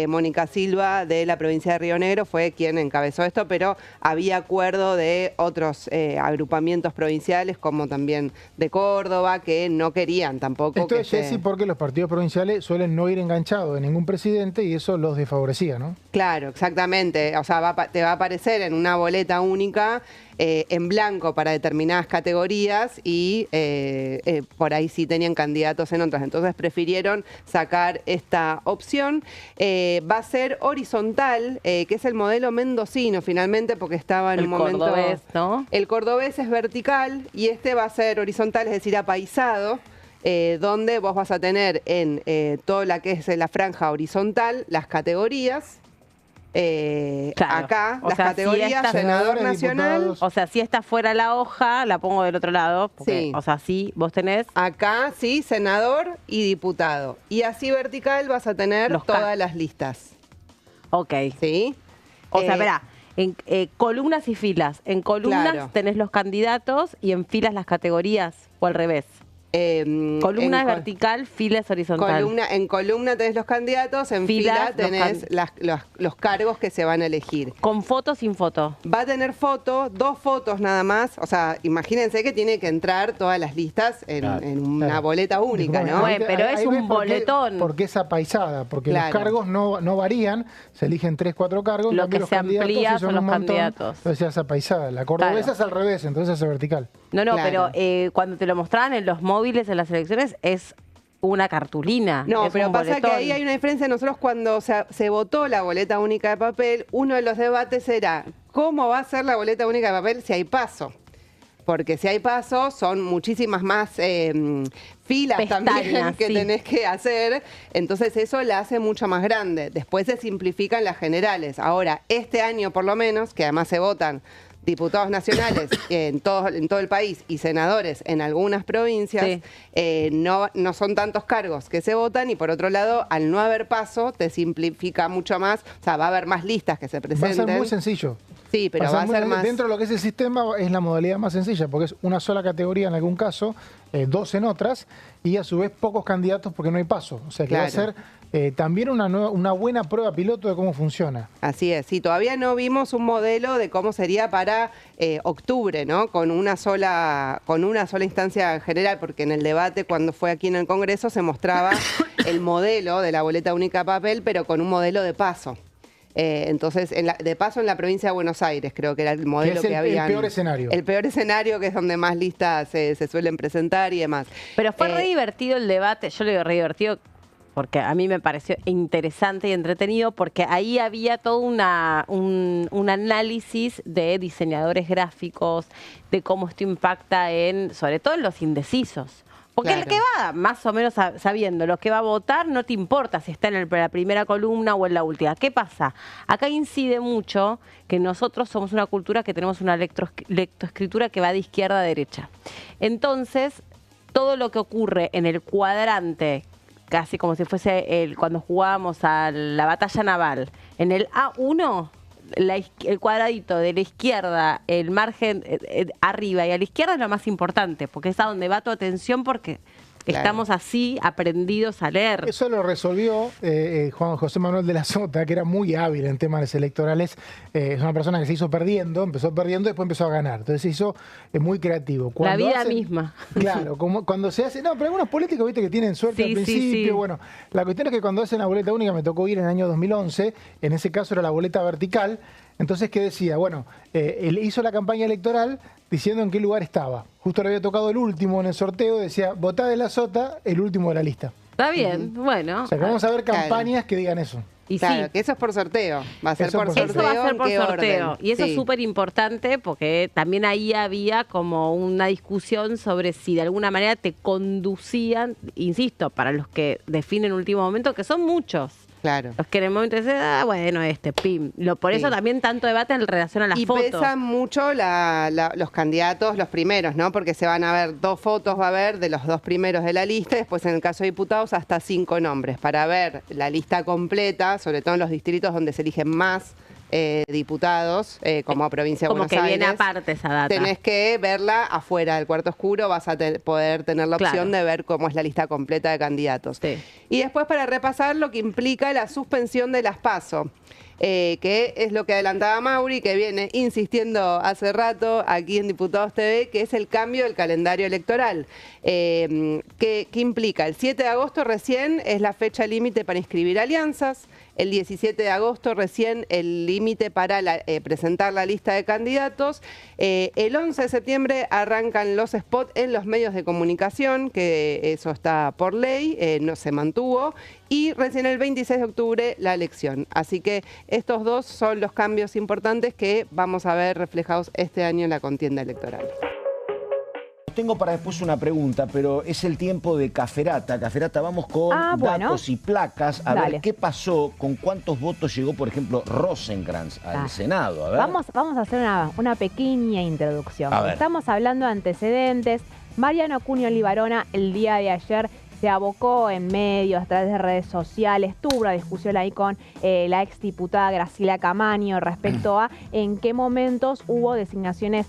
Mónica Silva de la provincia de Río Negro fue quien encabezó esto, pero había acuerdo de otros agrupamientos provinciales, como también de Córdoba, que no querían tampoco. Esto es, Jessy, porque los partidos provinciales suelen no ir enganchados de ningún presidente y eso los desfavorecía, ¿no? Claro, exactamente. O sea, te va a aparecer en una boleta única en blanco para determinadas categorías y por ahí sí tenían candidatos en otras. Entonces prefirieron sacar esta opción. Va a ser horizontal, que es el modelo mendocino finalmente, porque estaba en un momento... El cordobés, ¿no? El cordobés es vertical y este va a ser horizontal, es decir, apaisado. Donde vos vas a tener en toda la que es la franja horizontal las categorías Claro. Acá, las categorías, si senador nacional. Diputados. O sea, si está fuera la hoja, la pongo del otro lado. Porque, sí. O sea, sí, vos tenés. Acá, sí, senador y diputado. Y así vertical vas a tener todas las listas. Ok. ¿Sí? O sea, verá, en columnas y filas. En columnas tenés los candidatos y en filas las categorías, o al revés. Columna vertical, filas horizontal. En columna tenés los candidatos, en fila tenés los cargos que se van a elegir. ¿Con foto o sin foto? Va a tener foto, 2 fotos nada más. O sea, imagínense que tiene que entrar todas las listas en una boleta única, ¿no? Bueno, pero es un boletón. Porque es apaisada, porque los cargos no varían, se eligen 3, 4 cargos. Lo que se amplía son los candidatos. Entonces es apaisada. La cordobesa es al revés, entonces es vertical. No, pero cuando te lo mostraban en los móviles en las elecciones es una cartulina. No, pero pasa que ahí hay una diferencia. Nosotros cuando se votó la boleta única de papel, uno de los debates era ¿cómo va a ser la boleta única de papel si hay paso? Porque si hay paso son muchísimas más filas también que tenés que hacer. Entonces eso la hace mucho más grande. Después se simplifican las generales. Ahora, este año por lo menos, que además se votan diputados nacionales en todo el país y senadores en algunas provincias, no son tantos cargos que se votan y por otro lado, al no haber paso, te simplifica mucho más, o sea, va a haber más listas que se presenten. Va a ser muy sencillo. Sí, pero va a ser más... Dentro de lo que es el sistema es la modalidad más sencilla, porque es una sola categoría en algún caso, 2 en otras, y a su vez pocos candidatos porque no hay paso. O sea que va a ser también una buena prueba piloto de cómo funciona. Así es, sí, todavía no vimos un modelo de cómo sería para octubre, ¿no? Con una sola instancia general, porque en el debate cuando fue aquí en el Congreso se mostraba el modelo de la boleta única papel, pero con un modelo de paso. Entonces, de paso en la provincia de Buenos Aires, creo que era el modelo que había. El peor escenario. El peor escenario, que es donde más listas se suelen presentar y demás. Pero fue re divertido el debate, yo le digo re divertido, porque a mí me pareció interesante y entretenido, porque ahí había todo un análisis de diseñadores gráficos, de cómo esto impacta sobre todo en los indecisos. Porque el que va más o menos sabiendo lo que va a votar, no te importa si está en la primera columna o en la última. ¿Qué pasa? Acá incide mucho que nosotros somos una cultura que tenemos una lectoescritura que va de izquierda a derecha. Entonces, todo lo que ocurre en el cuadrante, casi como si fuese cuando jugábamos a la batalla naval, en el A1... el cuadradito de la izquierda, el margen arriba y a la izquierda es lo más importante, porque es a donde va tu atención, porque estamos así aprendidos a leer. Eso lo resolvió Juan José Manuel de la Sota, que era muy hábil en temas electorales. Es una persona que se hizo perdiendo, empezó perdiendo y después empezó a ganar. Entonces se hizo muy creativo. La vida misma. Claro, cuando se hace... No, pero algunos políticos, viste, que tienen suerte al principio. Bueno, la cuestión es que cuando hacen la boleta única, me tocó ir en el año 2011, en ese caso era la boleta vertical. Entonces, ¿qué decía? Bueno, él hizo la campaña electoral diciendo en qué lugar estaba. Justo le había tocado el último en el sorteo, decía, votá de la Sota, el último de la lista. Está bien, bueno. O sea, que vamos a ver campañas que digan eso. Y claro, que eso es por sorteo. Va a ser por sorteo. Eso va a ser por sorteo. Orden. Y eso es súper importante porque también ahí había como una discusión sobre si de alguna manera te conducían, insisto, para los que definen último momento, que son muchos. Claro. Los que en el momento dicen, bueno, pim. Por eso también tanto debate en relación a las fotos. Y pesan mucho los candidatos, los primeros, ¿no? Porque se van a ver 2 fotos, va a haber de los 2 primeros de la lista, después en el caso de diputados hasta 5 nombres, para ver la lista completa, sobre todo en los distritos donde se eligen más diputados, como provincia de Buenos Aires. Como que viene aparte esa data. Tenés que verla afuera del cuarto oscuro, vas a poder tener la opción de ver cómo es la lista completa de candidatos. Y después para repasar lo que implica la suspensión de las PASO. Que es lo que adelantaba Mauri, que viene insistiendo hace rato aquí en Diputados TV, que es el cambio del calendario electoral. ¿Qué implica? El 7 de agosto recién es la fecha límite para inscribir alianzas. El 17 de agosto recién el límite para presentar la lista de candidatos. El 11 de septiembre arrancan los spots en los medios de comunicación, que eso está por ley, no se mantuvo. Y recién el 26 de octubre la elección. Así que estos 2 son los cambios importantes que vamos a ver reflejados este año en la contienda electoral. tengo para después una pregunta, pero es el tiempo de Caferata. Caferata, vamos con datos y placas. A ver qué pasó, con cuántos votos llegó, por ejemplo, Rosenkrantz al Senado. A ver. Vamos a hacer una pequeña introducción. Estamos hablando de antecedentes. Mariano Cunio Libarona el día de ayer se abocó en medios, a través de redes sociales, tuvo una discusión ahí con la exdiputada Graciela Camaño respecto a en qué momentos hubo designaciones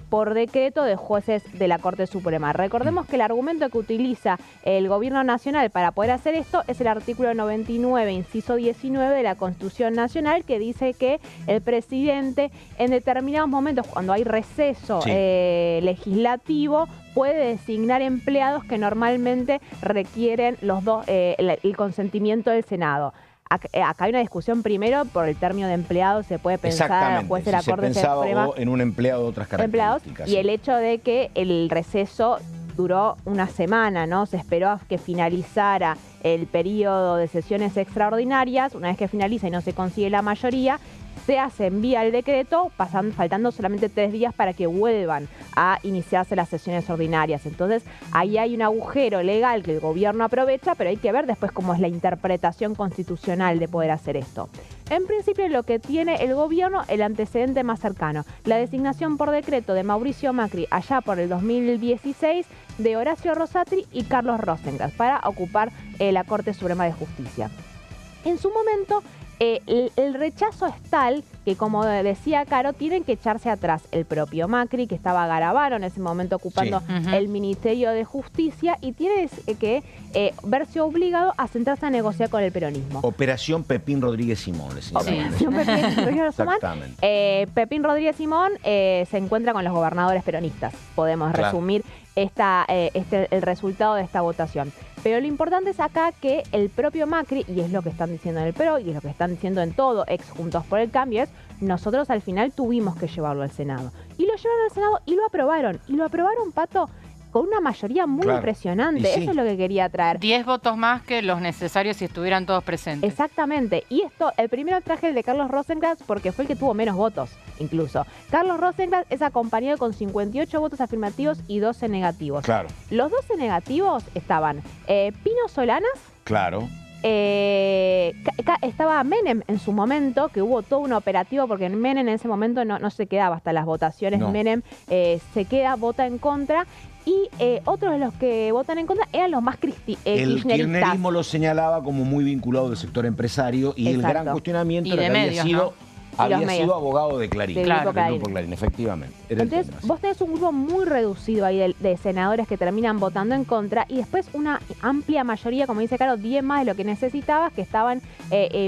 por decreto de jueces de la Corte Suprema. Recordemos que el argumento que utiliza el Gobierno Nacional para poder hacer esto es el artículo 99, inciso 19 de la Constitución Nacional, que dice que el presidente en determinados momentos, cuando hay receso legislativo, puede designar empleados que normalmente requieren el consentimiento del Senado. Acá hay una discusión primero por el término de empleado, se puede pensar juez de la Corte Suprema en un empleado de otras características. Y el hecho de que el receso duró una semana, ¿no? Se esperó a que finalizara el periodo de sesiones extraordinarias. Una vez que finaliza y no se consigue la mayoría, se envía el decreto, faltando solamente 3 días para que vuelvan a iniciarse las sesiones ordinarias. Entonces, ahí hay un agujero legal que el gobierno aprovecha, pero hay que ver después cómo es la interpretación constitucional de poder hacer esto. En principio, lo que tiene el gobierno, el antecedente más cercano, la designación por decreto de Mauricio Macri allá por el 2016 de Horacio Rosati y Carlos Rosenkrantz para ocupar la Corte Suprema de Justicia. En su momento, el rechazo es tal que, como decía Caro, tienen que echarse atrás el propio Macri, que estaba Garabano en ese momento ocupando el Ministerio de Justicia, y tiene que verse obligado a sentarse a negociar con el peronismo. Operación Pepín Rodríguez Simón. Operación Pepín Rodríguez Simón. Pepín Rodríguez Simón se encuentra con los gobernadores peronistas. Podemos resumir el resultado de esta votación. Pero lo importante es acá que el propio Macri, y es lo que están diciendo en el PRO y es lo que están diciendo en todo ex Juntos por el Cambio, es nosotros al final tuvimos que llevarlo al Senado. Y lo llevaron al Senado y lo aprobaron. Y lo aprobaron, Pato, con una mayoría muy impresionante. Eso es lo que quería traer. 10 votos más que los necesarios si estuvieran todos presentes. Exactamente. Y esto, el primero traje el de Carlos Rosenkrantz porque fue el que tuvo menos votos, incluso. Carlos Rosenkrantz es acompañado con 58 votos afirmativos y 12 negativos. Claro. Los 12 negativos estaban Pino Solanas. Claro. Estaba Menem en su momento, que hubo todo un operativo porque Menem en ese momento no se quedaba hasta las votaciones. Menem se queda, vota en contra. Y otros de los que votan en contra eran los más kirchneristas. El kirchnerismo lo señalaba como muy vinculado del sector empresario y el gran cuestionamiento era que había sido abogado de Clarín. Del Grupo Clarín, efectivamente. Entonces, vos tenés un grupo muy reducido ahí de senadores que terminan votando en contra y después una amplia mayoría, como dice Caro, 10 más de lo que necesitabas, que estaban,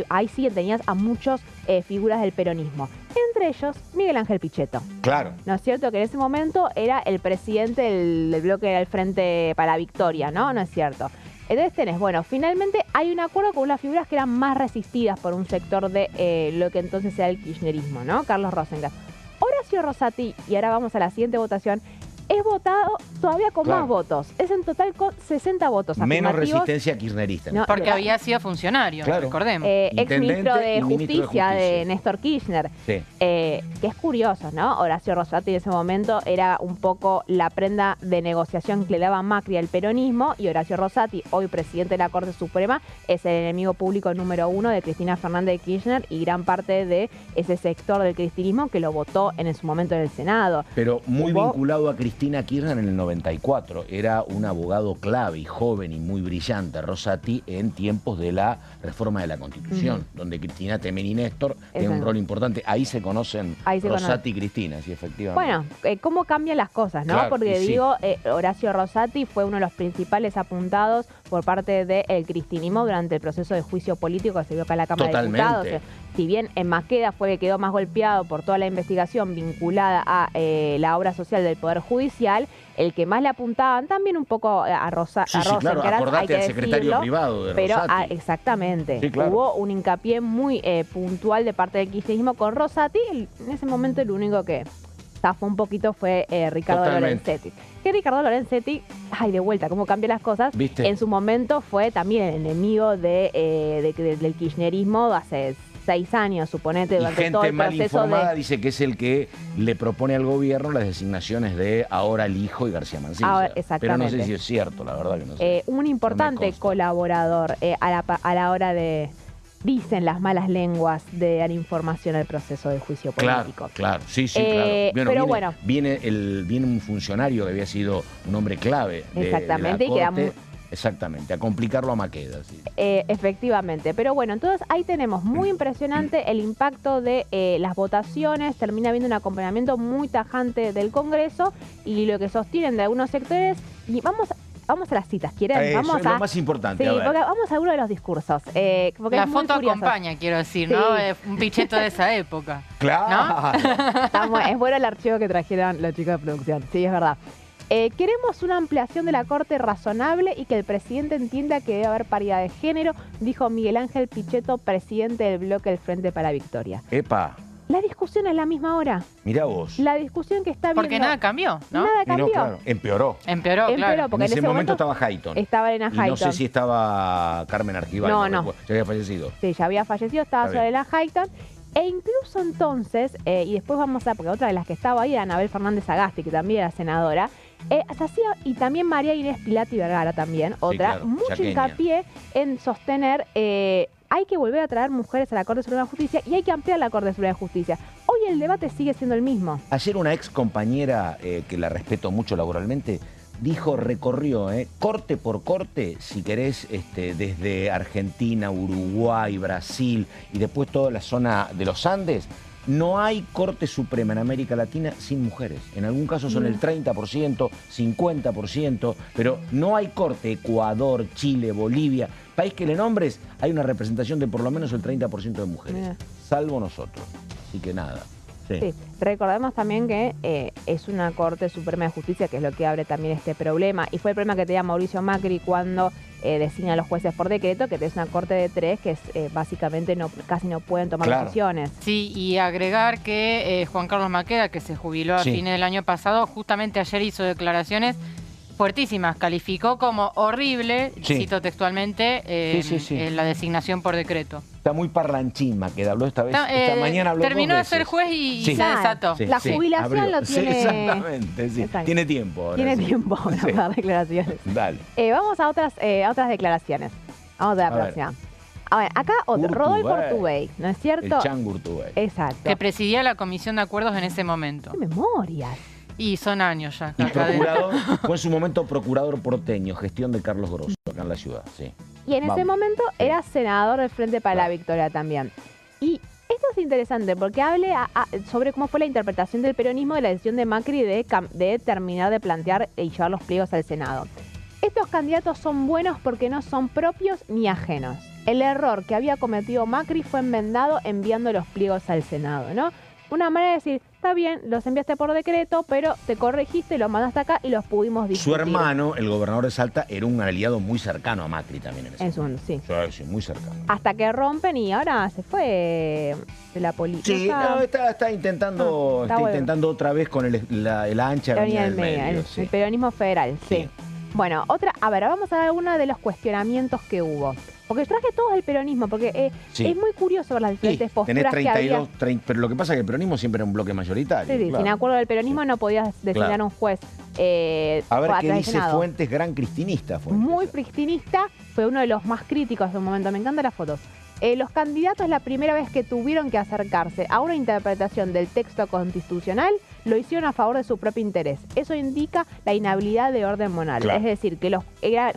ahí sí tenías a muchos figuras del peronismo. Entre ellos, Miguel Ángel Pichetto. Claro. ¿No es cierto? Que en ese momento era el presidente del bloque del Frente para la Victoria, ¿no? ¿No es cierto? Entonces tenés, bueno, finalmente hay un acuerdo con unas figuras que eran más resistidas por un sector de lo que entonces era el kirchnerismo, ¿no? Carlos Rosenkrantz. Horacio Rosati, y ahora vamos a la siguiente votación, es votado todavía con más votos. Es en total con 60 votos menos resistencia kirchnerista. No, porque había sido funcionario, recordemos. Ex ministro de Justicia de Néstor Kirchner. Que es curioso, ¿no? Horacio Rosati en ese momento era un poco la prenda de negociación que le daba Macri al peronismo, y Horacio Rosati, hoy presidente de la Corte Suprema, es el enemigo público número 1 de Cristina Fernández de Kirchner y gran parte de ese sector del cristinismo que lo votó en su momento en el Senado. Pero muy vinculado a Cristina Kirchner en el 94. Era un abogado clave y joven y muy brillante, Rosati, en tiempos de la reforma de la Constitución, donde Cristina Temer y Néstor tienen un rol importante. Ahí se conocen Rosati y Cristina, sí, efectivamente. Bueno, cómo cambian las cosas, ¿no? Porque digo, Horacio Rosati fue uno de los principales apuntados por parte del cristinismo durante el proceso de juicio político que se dio acá en la Cámara de Diputados. Si bien en Maqueda fue el que quedó más golpeado por toda la investigación vinculada a la obra social del Poder Judicial, el que más le apuntaban también un poco a Rosenkrantz, claro, acordate al secretario privado de Rosati. Pero exactamente, hubo un hincapié muy puntual de parte del kirchnerismo con Rosati. En ese momento el único que zafó un poquito fue Ricardo Lorenzetti. Que Ricardo Lorenzetti, de vuelta, cómo cambian las cosas, en su momento fue también el enemigo del kirchnerismo hace 6 años, suponete, Y durante todo gente el mal proceso informada dice que es el que le propone al gobierno las designaciones de ahora el hijo y García Mancilla. Ahora, Pero no sé exactamente. si es cierto, la verdad que no sé. Un importante colaborador a la hora de, dicen las malas lenguas, de dar información al proceso del juicio político. Claro, sí, claro. Pero bueno. Viene un funcionario que había sido un hombre clave de Exactamente, la y que era corte, exactamente, a complicarlo a Maqueda. Sí. Efectivamente, pero bueno, entonces ahí tenemos muy impresionante el impacto de las votaciones, termina habiendo un acompañamiento muy tajante del Congreso y lo que sostienen de algunos sectores, y vamos a las citas, ¿quieren? Eso Vamos es lo más importante. Sí, a ver. porque vamos a alguno de los discursos. Porque La es muy foto curioso. acompaña, quiero decir, Sí. ¿no? Un pichetto de esa época. Claro. Es bueno el archivo que trajeron los chicos de producción, sí, es verdad. Queremos una ampliación de la Corte razonable y que el presidente entienda que debe haber paridad de género, dijo Miguel Ángel Pichetto, presidente del bloque del Frente para la Victoria. Epa, La discusión es la misma hora. mirá vos. La discusión que está viendo... Porque nada cambió, ¿no? Nada Y no, cambió. claro, empeoró. Empeoró, claro. porque en ese momento estaba Hayton. Estaba Elena Y no sé Hayton. si estaba Carmen Argibay. No. recuerdo. Ya había fallecido. Sí, ya había fallecido, estaba Está bien. Soraya Hayton. E incluso entonces, y después vamos a, porque otra de las que estaba ahí era Anabel Fernández Agasti, que también era senadora, se hacía, y también María Inés Pilati Vergara también, otra, claro, mucho chaqueña. hincapié en sostener, hay que volver a traer mujeres a la Corte Suprema de Justicia y hay que ampliar la Corte Suprema de Justicia. Hoy el debate sigue siendo el mismo. Ayer una ex compañera, que la respeto mucho laboralmente, recorrió corte por corte, si querés, desde Argentina, Uruguay, Brasil y después toda la zona de los Andes. No hay Corte Suprema en América Latina sin mujeres. En algún caso son el 30%, 50%, pero no hay corte. Ecuador, Chile, Bolivia, país que le nombres, hay una representación de por lo menos el 30% de mujeres, Mira. salvo nosotros. Así que nada. Sí. Recordemos también que es una Corte Suprema de Justicia, que es lo que abre también este problema, y fue el problema que tenía Mauricio Macri cuando designa a los jueces por decreto, que es una Corte de 3 que básicamente casi no pueden tomar decisiones. Sí, y agregar que Juan Carlos Maqueda, que se jubiló a fines del año pasado, justamente ayer hizo declaraciones fuertísimas, calificó como horrible, cito textualmente, la designación por decreto. Está muy parlanchín, Maqueda, habló esta vez. Esta mañana habló terminó 2 de ser veces. juez y se desató. La jubilación abrió. lo tiene... Exactamente, sí. Exacto. Tiene tiempo ahora. Tiene tiempo para dar declaraciones. Dale. Vamos a otras declaraciones. Vamos a ver la próxima. A ver, acá otro, Rodolfo Urtubey, ¿no es cierto? El Chango Urtubey. Exacto. Que presidía la Comisión de Acuerdos en ese momento. ¡Qué memorias! Y son años ya. Y procurador, fue en su momento procurador porteño, gestión de Carlos Grosso, acá en la ciudad, sí. Y en ese momento era senador del Frente para la Victoria también. Y esto es interesante porque habla sobre cómo fue la interpretación del peronismo de la decisión de Macri de terminar de plantear y llevar los pliegos al Senado. Estos candidatos son buenos porque no son propios ni ajenos. El error que había cometido Macri fue enmendado enviando los pliegos al Senado, ¿no? Una manera de decir, está bien, los enviaste por decreto, pero te corregiste, los mandaste acá y los pudimos discutir. Su hermano, el gobernador de Salta, era un aliado muy cercano a Macri también en ese momento. Sí. Sí, muy cercano. Hasta que rompen y ahora se fue de la política. Sí, está intentando, intentando otra vez con la ancha avenida del medio. El peronismo federal, sí. Bueno, a ver, vamos a ver algunos de los cuestionamientos que hubo. Porque traje todos el peronismo, porque es muy curioso ver las diferentes posturas tenés 32, que había. pero lo que pasa es que el peronismo siempre era un bloque mayoritario. Sí, sin acuerdo del peronismo no podías designar un juez. A ver qué dice Fuentes, gran cristinista. Muy cristinista, fue uno de los más críticos de un momento. Me encantan las fotos. Los candidatos la primera vez que tuvieron que acercarse a una interpretación del texto constitucional lo hicieron a favor de su propio interés. Eso indica la inhabilidad de orden moral. Claro. Es decir, que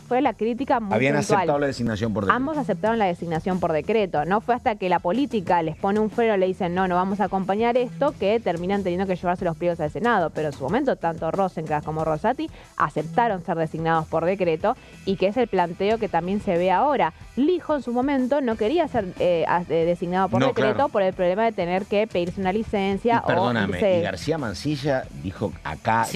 fue la crítica muy Habían puntual. aceptado la designación por decreto. Ambos aceptaron la designación por decreto. No fue hasta que la política les pone un freno y le dicen no vamos a acompañar esto, que terminan teniendo que llevarse los pliegos al Senado. Pero en su momento, tanto Rosencrantz como Rosati aceptaron ser designados por decreto y que es el planteo que también se ve ahora. Lijo en su momento no quería ser designado por decreto por el problema de tener que pedirse una licencia. Perdóname, y García Mancilla dijo acá,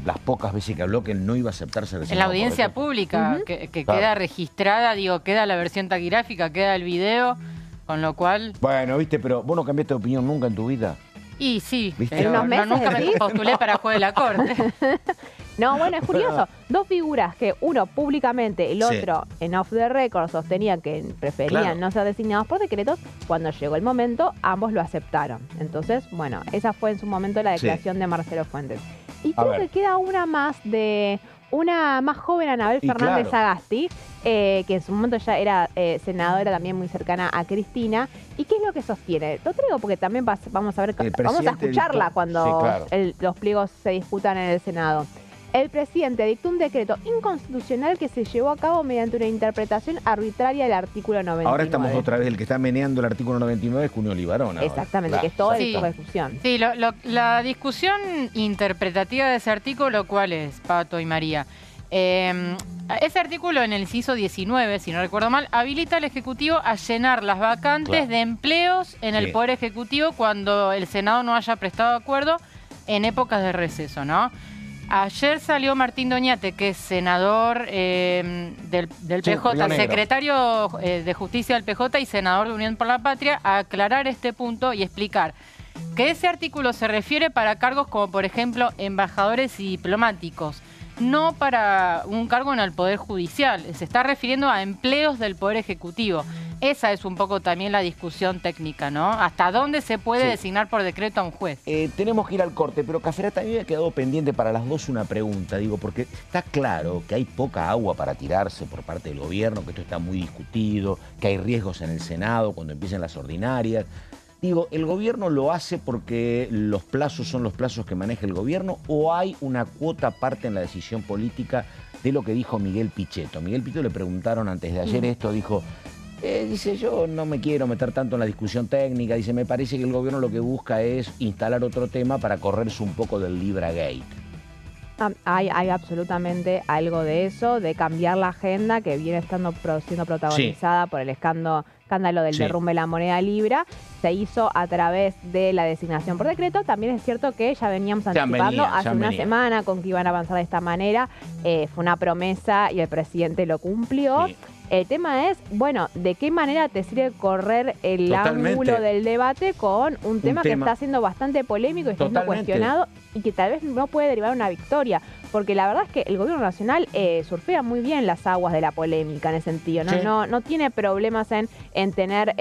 las pocas veces que habló, que no iba a aceptar ser designado. En la audiencia pública, que queda registrada, queda la versión taquigráfica, queda el video, con lo cual... Bueno, viste, pero vos no cambiaste de opinión nunca en tu vida. Y sí, ¿viste? pero nunca me postulé para juez de la Corte. No, bueno, es curioso. Dos figuras que uno públicamente, el otro en off the record sostenían que preferían no ser designados por decretos, cuando llegó el momento, ambos lo aceptaron. Entonces, bueno, esa fue en su momento la declaración de Marcelo Fuentes. Y creo que queda una más de una más joven, Anabel Fernández Sagasti, que en su momento ya era senadora también muy cercana a Cristina. ¿Y qué es lo que sostiene? Lo traigo porque también vamos a ver, vamos a escucharla cuando los pliegos se disputan en el Senado. El presidente dictó un decreto inconstitucional que se llevó a cabo mediante una interpretación arbitraria del artículo 99. Ahora estamos otra vez, el que está meneando el artículo 99 es Junio Libarón. Exactamente, que es toda esta discusión. Sí, la discusión interpretativa de ese artículo, ¿cuál es, Pato y María? Ese artículo en el inciso 19, si no recuerdo mal, habilita al Ejecutivo a llenar las vacantes de empleos en el Poder Ejecutivo cuando el Senado no haya prestado acuerdo en épocas de receso, ¿no? Ayer salió Martín Doñate, que es senador del PJ, secretario de Justicia del PJ y senador de Unión por la Patria, a aclarar este punto y explicar que ese artículo se refiere para cargos como, por ejemplo, embajadores y diplomáticos, no para un cargo en el Poder Judicial. Se está refiriendo a empleos del Poder Ejecutivo. Esa es un poco también la discusión técnica, ¿no? ¿Hasta dónde se puede designar por decreto a un juez? Tenemos que ir al corte, pero Caferata, a mí me ha quedado pendiente para las dos una pregunta, digo, porque está claro que hay poca agua para tirarse por parte del gobierno, que esto está muy discutido, que hay riesgos en el Senado cuando empiecen las ordinarias. Digo, ¿el gobierno lo hace porque los plazos son los plazos que maneja el gobierno o hay una cuota aparte en la decisión política de lo que dijo Miguel Pichetto? Miguel Pichetto le preguntaron antes de ayer esto, dijo... dice, yo no me quiero meter tanto en la discusión técnica, dice, me parece que el gobierno lo que busca es instalar otro tema para correrse un poco del LibraGate. Hay absolutamente algo de eso, de cambiar la agenda que viene siendo protagonizada por el escándalo del derrumbe de la moneda Libra. Se hizo a través de la designación por decreto. También es cierto que ya veníamos anticipando hace una semana con que iban a avanzar de esta manera. Fue una promesa y el presidente lo cumplió. El tema es, bueno, ¿de qué manera te sirve correr el ángulo del debate con un tema que está siendo bastante polémico y está siendo cuestionado y que tal vez no puede derivar una victoria? Porque la verdad es que el gobierno nacional surfea muy bien las aguas de la polémica en ese sentido. No tiene problemas en tener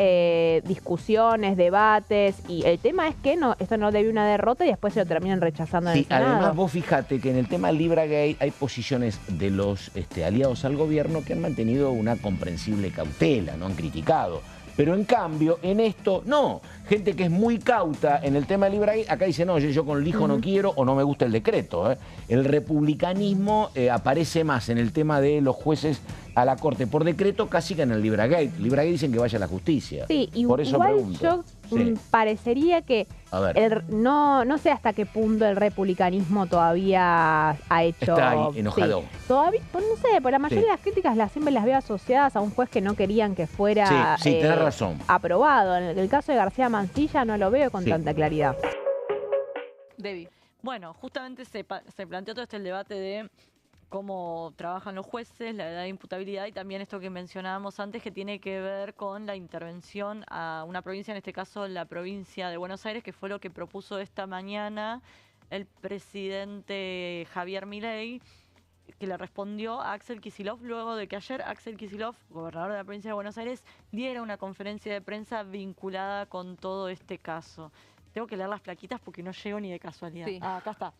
discusiones, debates, y el tema es que esto no debe una derrota y después se lo terminan rechazando en el Senado. Además vos fíjate que en el tema del LibraGate hay posiciones de los aliados al gobierno que han mantenido una comprensible cautela, no han criticado. Pero en cambio, en esto, no. Gente que es muy cauta en el tema del LibraGate, acá dice, no, yo con el hijo no quiero o no me gusta el decreto. El republicanismo aparece más en el tema de los jueces a la Corte por decreto casi que en el LibraGate. LibraGate dicen que vaya a la justicia. Sí, por eso igual pregunto. yo parecería que no sé hasta qué punto el republicanismo todavía ha hecho... Está ahí, enojado. Todavía, no sé, por la mayoría de las críticas siempre las veo asociadas a un juez que no querían que fuera tenés razón. aprobado. En el caso de García Mancilla no lo veo con tanta claridad. Debbie. Bueno, justamente se planteó todo el debate de cómo trabajan los jueces, la edad de imputabilidad y también esto que mencionábamos antes que tiene que ver con la intervención a una provincia, en este caso la provincia de Buenos Aires, que fue lo que propuso esta mañana el presidente Javier Milei, que le respondió a Axel Kicillof luego de que ayer Axel Kicillof, gobernador de la provincia de Buenos Aires, diera una conferencia de prensa vinculada con todo este caso. Tengo que leer las plaquitas porque no llego ni de casualidad. Sí. Acá está.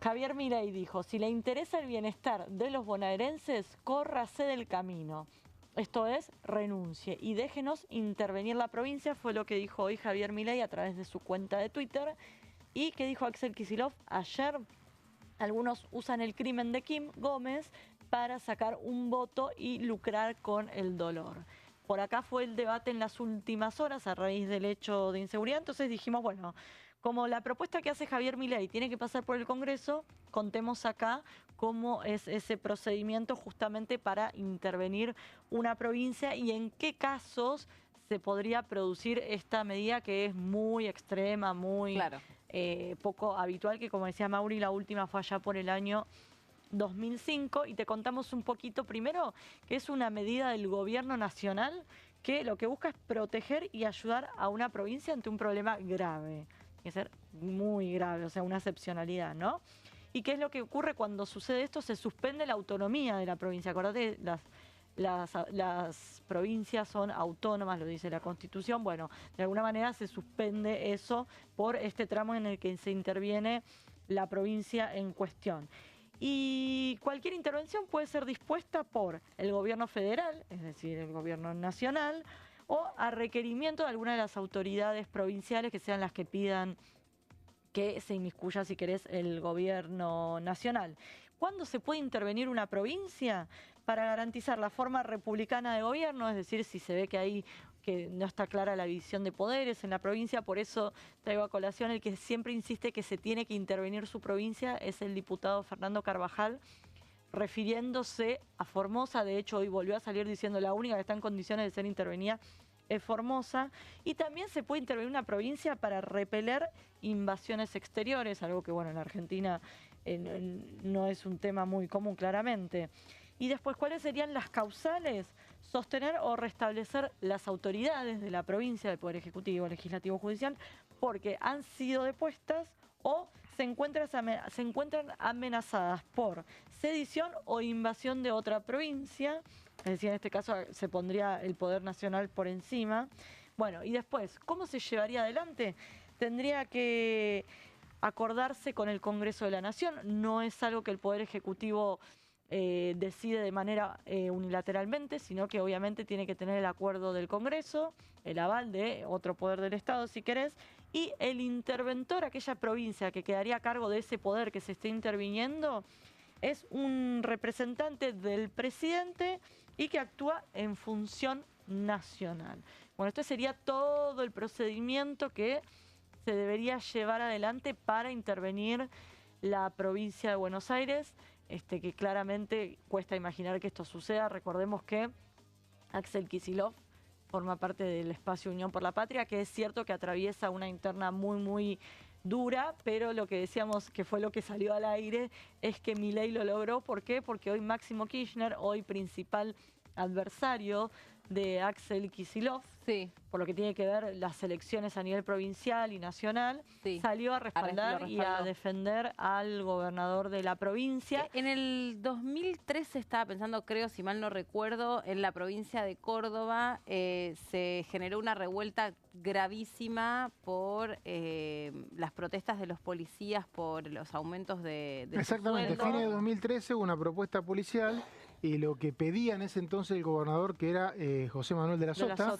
Javier Milei dijo, si le interesa el bienestar de los bonaerenses, córrase del camino. Esto es, renuncie y déjenos intervenir la provincia, fue lo que dijo hoy Javier Milei a través de su cuenta de Twitter. ¿Y qué dijo Axel Kicillof? Ayer algunos usan el crimen de Kim Gómez para sacar un voto y lucrar con el dolor. Por acá fue el debate en las últimas horas a raíz del hecho de inseguridad, entonces dijimos, bueno, como la propuesta que hace Javier Milei tiene que pasar por el Congreso, contemos acá cómo es ese procedimiento justamente para intervenir una provincia y en qué casos se podría producir esta medida que es muy extrema, muy poco habitual, que como decía Mauri, la última fue allá por el año 2005 y te contamos un poquito primero que es una medida del gobierno nacional que lo que busca es proteger y ayudar a una provincia ante un problema grave. Tiene que ser muy grave, o sea, una excepcionalidad, ¿no? ¿Y qué es lo que ocurre cuando sucede esto? Se suspende la autonomía de la provincia. Acordate, las provincias son autónomas, lo dice la Constitución. Bueno, de alguna manera se suspende eso por este tramo en el que se interviene la provincia en cuestión. Y cualquier intervención puede ser dispuesta por el gobierno federal, es decir, el gobierno nacional, o a requerimiento de alguna de las autoridades provinciales que sean las que pidan que se inmiscuya, si querés, el gobierno nacional. ¿Cuándo se puede intervenir una provincia? Para garantizar la forma republicana de gobierno, es decir, si se ve que no está clara la división de poderes en la provincia. Por eso traigo a colación el que siempre insiste que se tiene que intervenir su provincia, es el diputado Fernando Carvajal, refiriéndose a Formosa. De hecho, hoy volvió a salir diciendo la única que está en condiciones de ser intervenida es Formosa. Y también se puede intervenir una provincia para repeler invasiones exteriores, algo que, bueno, en la Argentina no es un tema muy común, claramente. Y después, ¿cuáles serían las causales? Sostener o restablecer las autoridades de la provincia, del Poder Ejecutivo, Legislativo, Judicial, porque han sido depuestas o se encuentran amenazadas por sedición o invasión de otra provincia. Es decir, en este caso se pondría el Poder Nacional por encima. Bueno, y después, ¿cómo se llevaría adelante? Tendría que acordarse con el Congreso de la Nación. No es algo que el Poder Ejecutivo decide de manera unilateralmente, sino que obviamente tiene que tener el acuerdo del Congreso, el aval de otro poder del Estado, si querés, y el interventor, aquella provincia que quedaría a cargo de ese poder que se esté interviniendo, es un representante del presidente y que actúa en función nacional. Bueno, este sería todo el procedimiento que se debería llevar adelante para intervenir la provincia de Buenos Aires, que claramente cuesta imaginar que esto suceda. Recordemos que Axel Kicillof forma parte del espacio Unión por la Patria, que es cierto que atraviesa una interna muy, muy dura, pero lo que decíamos que fue lo que salió al aire es que Milei lo logró. ¿Por qué? Porque hoy Máximo Kirchner, hoy principal adversario de Axel Kicillof, por lo que tiene que ver las elecciones a nivel provincial y nacional, salió a respaldar y a defender al gobernador de la provincia. En el 2013 estaba pensando, creo, si mal no recuerdo, en la provincia de Córdoba se generó una revuelta gravísima por las protestas de los policías por los aumentos de Exactamente, su fines de 2013 hubo una propuesta policial y lo que pedía en ese entonces el gobernador, que era José Manuel de la Sota,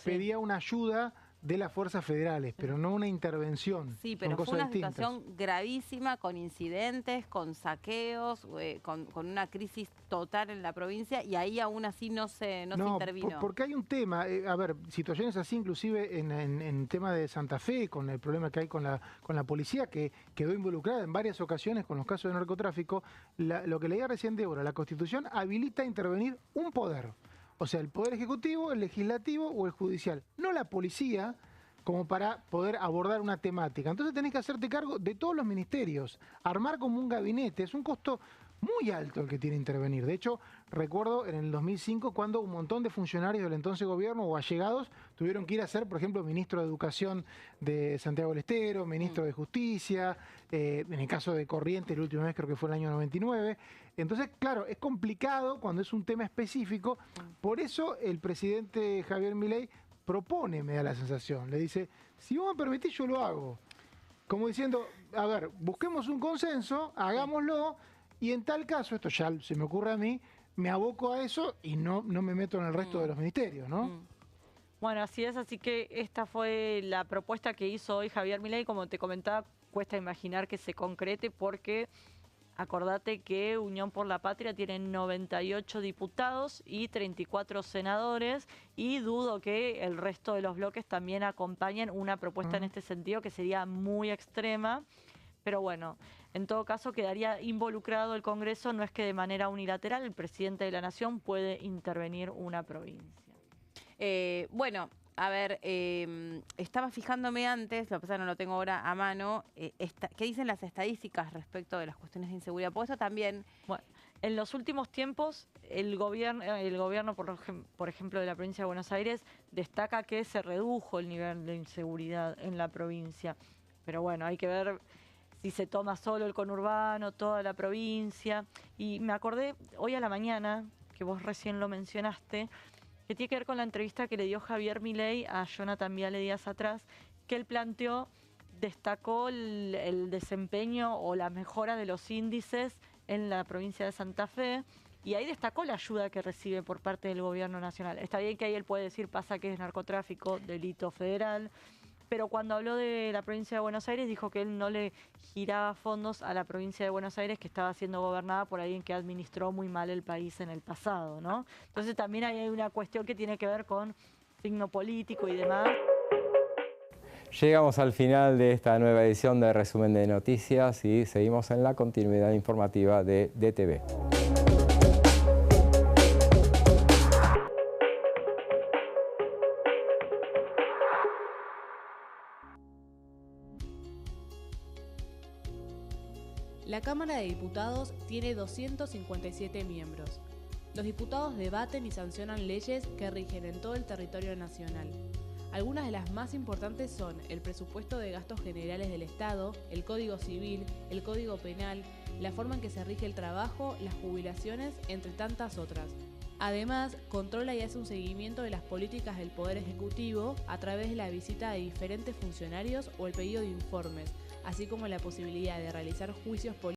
pedía una ayuda de las fuerzas federales, pero no una intervención. Sí, pero fue una situación gravísima, con incidentes, con saqueos, con una crisis total en la provincia, y ahí aún así no se intervino. Porque hay un tema, a ver, situaciones así, inclusive en tema de Santa Fe, con el problema que hay con la policía, que quedó involucrada en varias ocasiones con los casos de narcotráfico. Lo que leía recién Débora, la Constitución habilita a intervenir un poder. O sea, el Poder Ejecutivo, el Legislativo o el Judicial. No la policía, como para poder abordar una temática. Entonces tenés que hacerte cargo de todos los ministerios. Armar como un gabinete es un costo muy alto el que tiene que intervenir. De hecho, recuerdo en el 2005 cuando un montón de funcionarios del entonces gobierno o allegados tuvieron que ir a ser, por ejemplo, ministro de Educación de Santiago del Estero, ministro de Justicia, en el caso de Corrientes, la última vez creo que fue el año 99. Entonces, claro, es complicado cuando es un tema específico. Por eso el presidente Javier Milei propone, me da la sensación, le dice, si vos me permitís yo lo hago. Como diciendo, a ver, busquemos un consenso, hagámoslo, y en tal caso, esto ya se me ocurre a mí, me aboco a eso y no me meto en el resto de los ministerios, ¿no? Bueno, así es, así que esta fue la propuesta que hizo hoy Javier Milei. Como te comentaba, cuesta imaginar que se concrete porque acordate que Unión por la Patria tiene 98 diputados y 34 senadores, y dudo que el resto de los bloques también acompañen una propuesta en este sentido, que sería muy extrema. Pero bueno, en todo caso quedaría involucrado el Congreso, no es que de manera unilateral el presidente de la Nación puede intervenir una provincia. Bueno, a ver, estaba fijándome antes, lo que pasa es que no lo tengo ahora a mano, ¿qué dicen las estadísticas respecto de las cuestiones de inseguridad? Por eso también... Bueno, en los últimos tiempos el gobierno por ejemplo, de la provincia de Buenos Aires destaca que se redujo el nivel de inseguridad en la provincia. Pero bueno, hay que ver si se toma solo el conurbano, toda la provincia. Y me acordé hoy a la mañana, que vos recién lo mencionaste, que tiene que ver con la entrevista que le dio Javier Milei a Jonathan Viale días atrás, que él planteó, destacó el desempeño o la mejora de los índices en la provincia de Santa Fe, y ahí destacó la ayuda que recibe por parte del gobierno nacional. Está bien que ahí él puede decir, pasa que es narcotráfico, delito federal, pero cuando habló de la provincia de Buenos Aires dijo que él no le giraba fondos a la provincia de Buenos Aires, que estaba siendo gobernada por alguien que administró muy mal el país en el pasado, ¿no? Entonces también ahí hay una cuestión que tiene que ver con signo político y demás. Llegamos al final de esta nueva edición de Resumen de Noticias y seguimos en la continuidad informativa de DTV. La Cámara de Diputados tiene 257 miembros. Los diputados debaten y sancionan leyes que rigen en todo el territorio nacional. Algunas de las más importantes son el presupuesto de gastos generales del Estado, el Código Civil, el Código Penal, la forma en que se rige el trabajo, las jubilaciones, entre tantas otras. Además, controla y hace un seguimiento de las políticas del Poder Ejecutivo a través de la visita de diferentes funcionarios o el pedido de informes, así como la posibilidad de realizar juicios políticos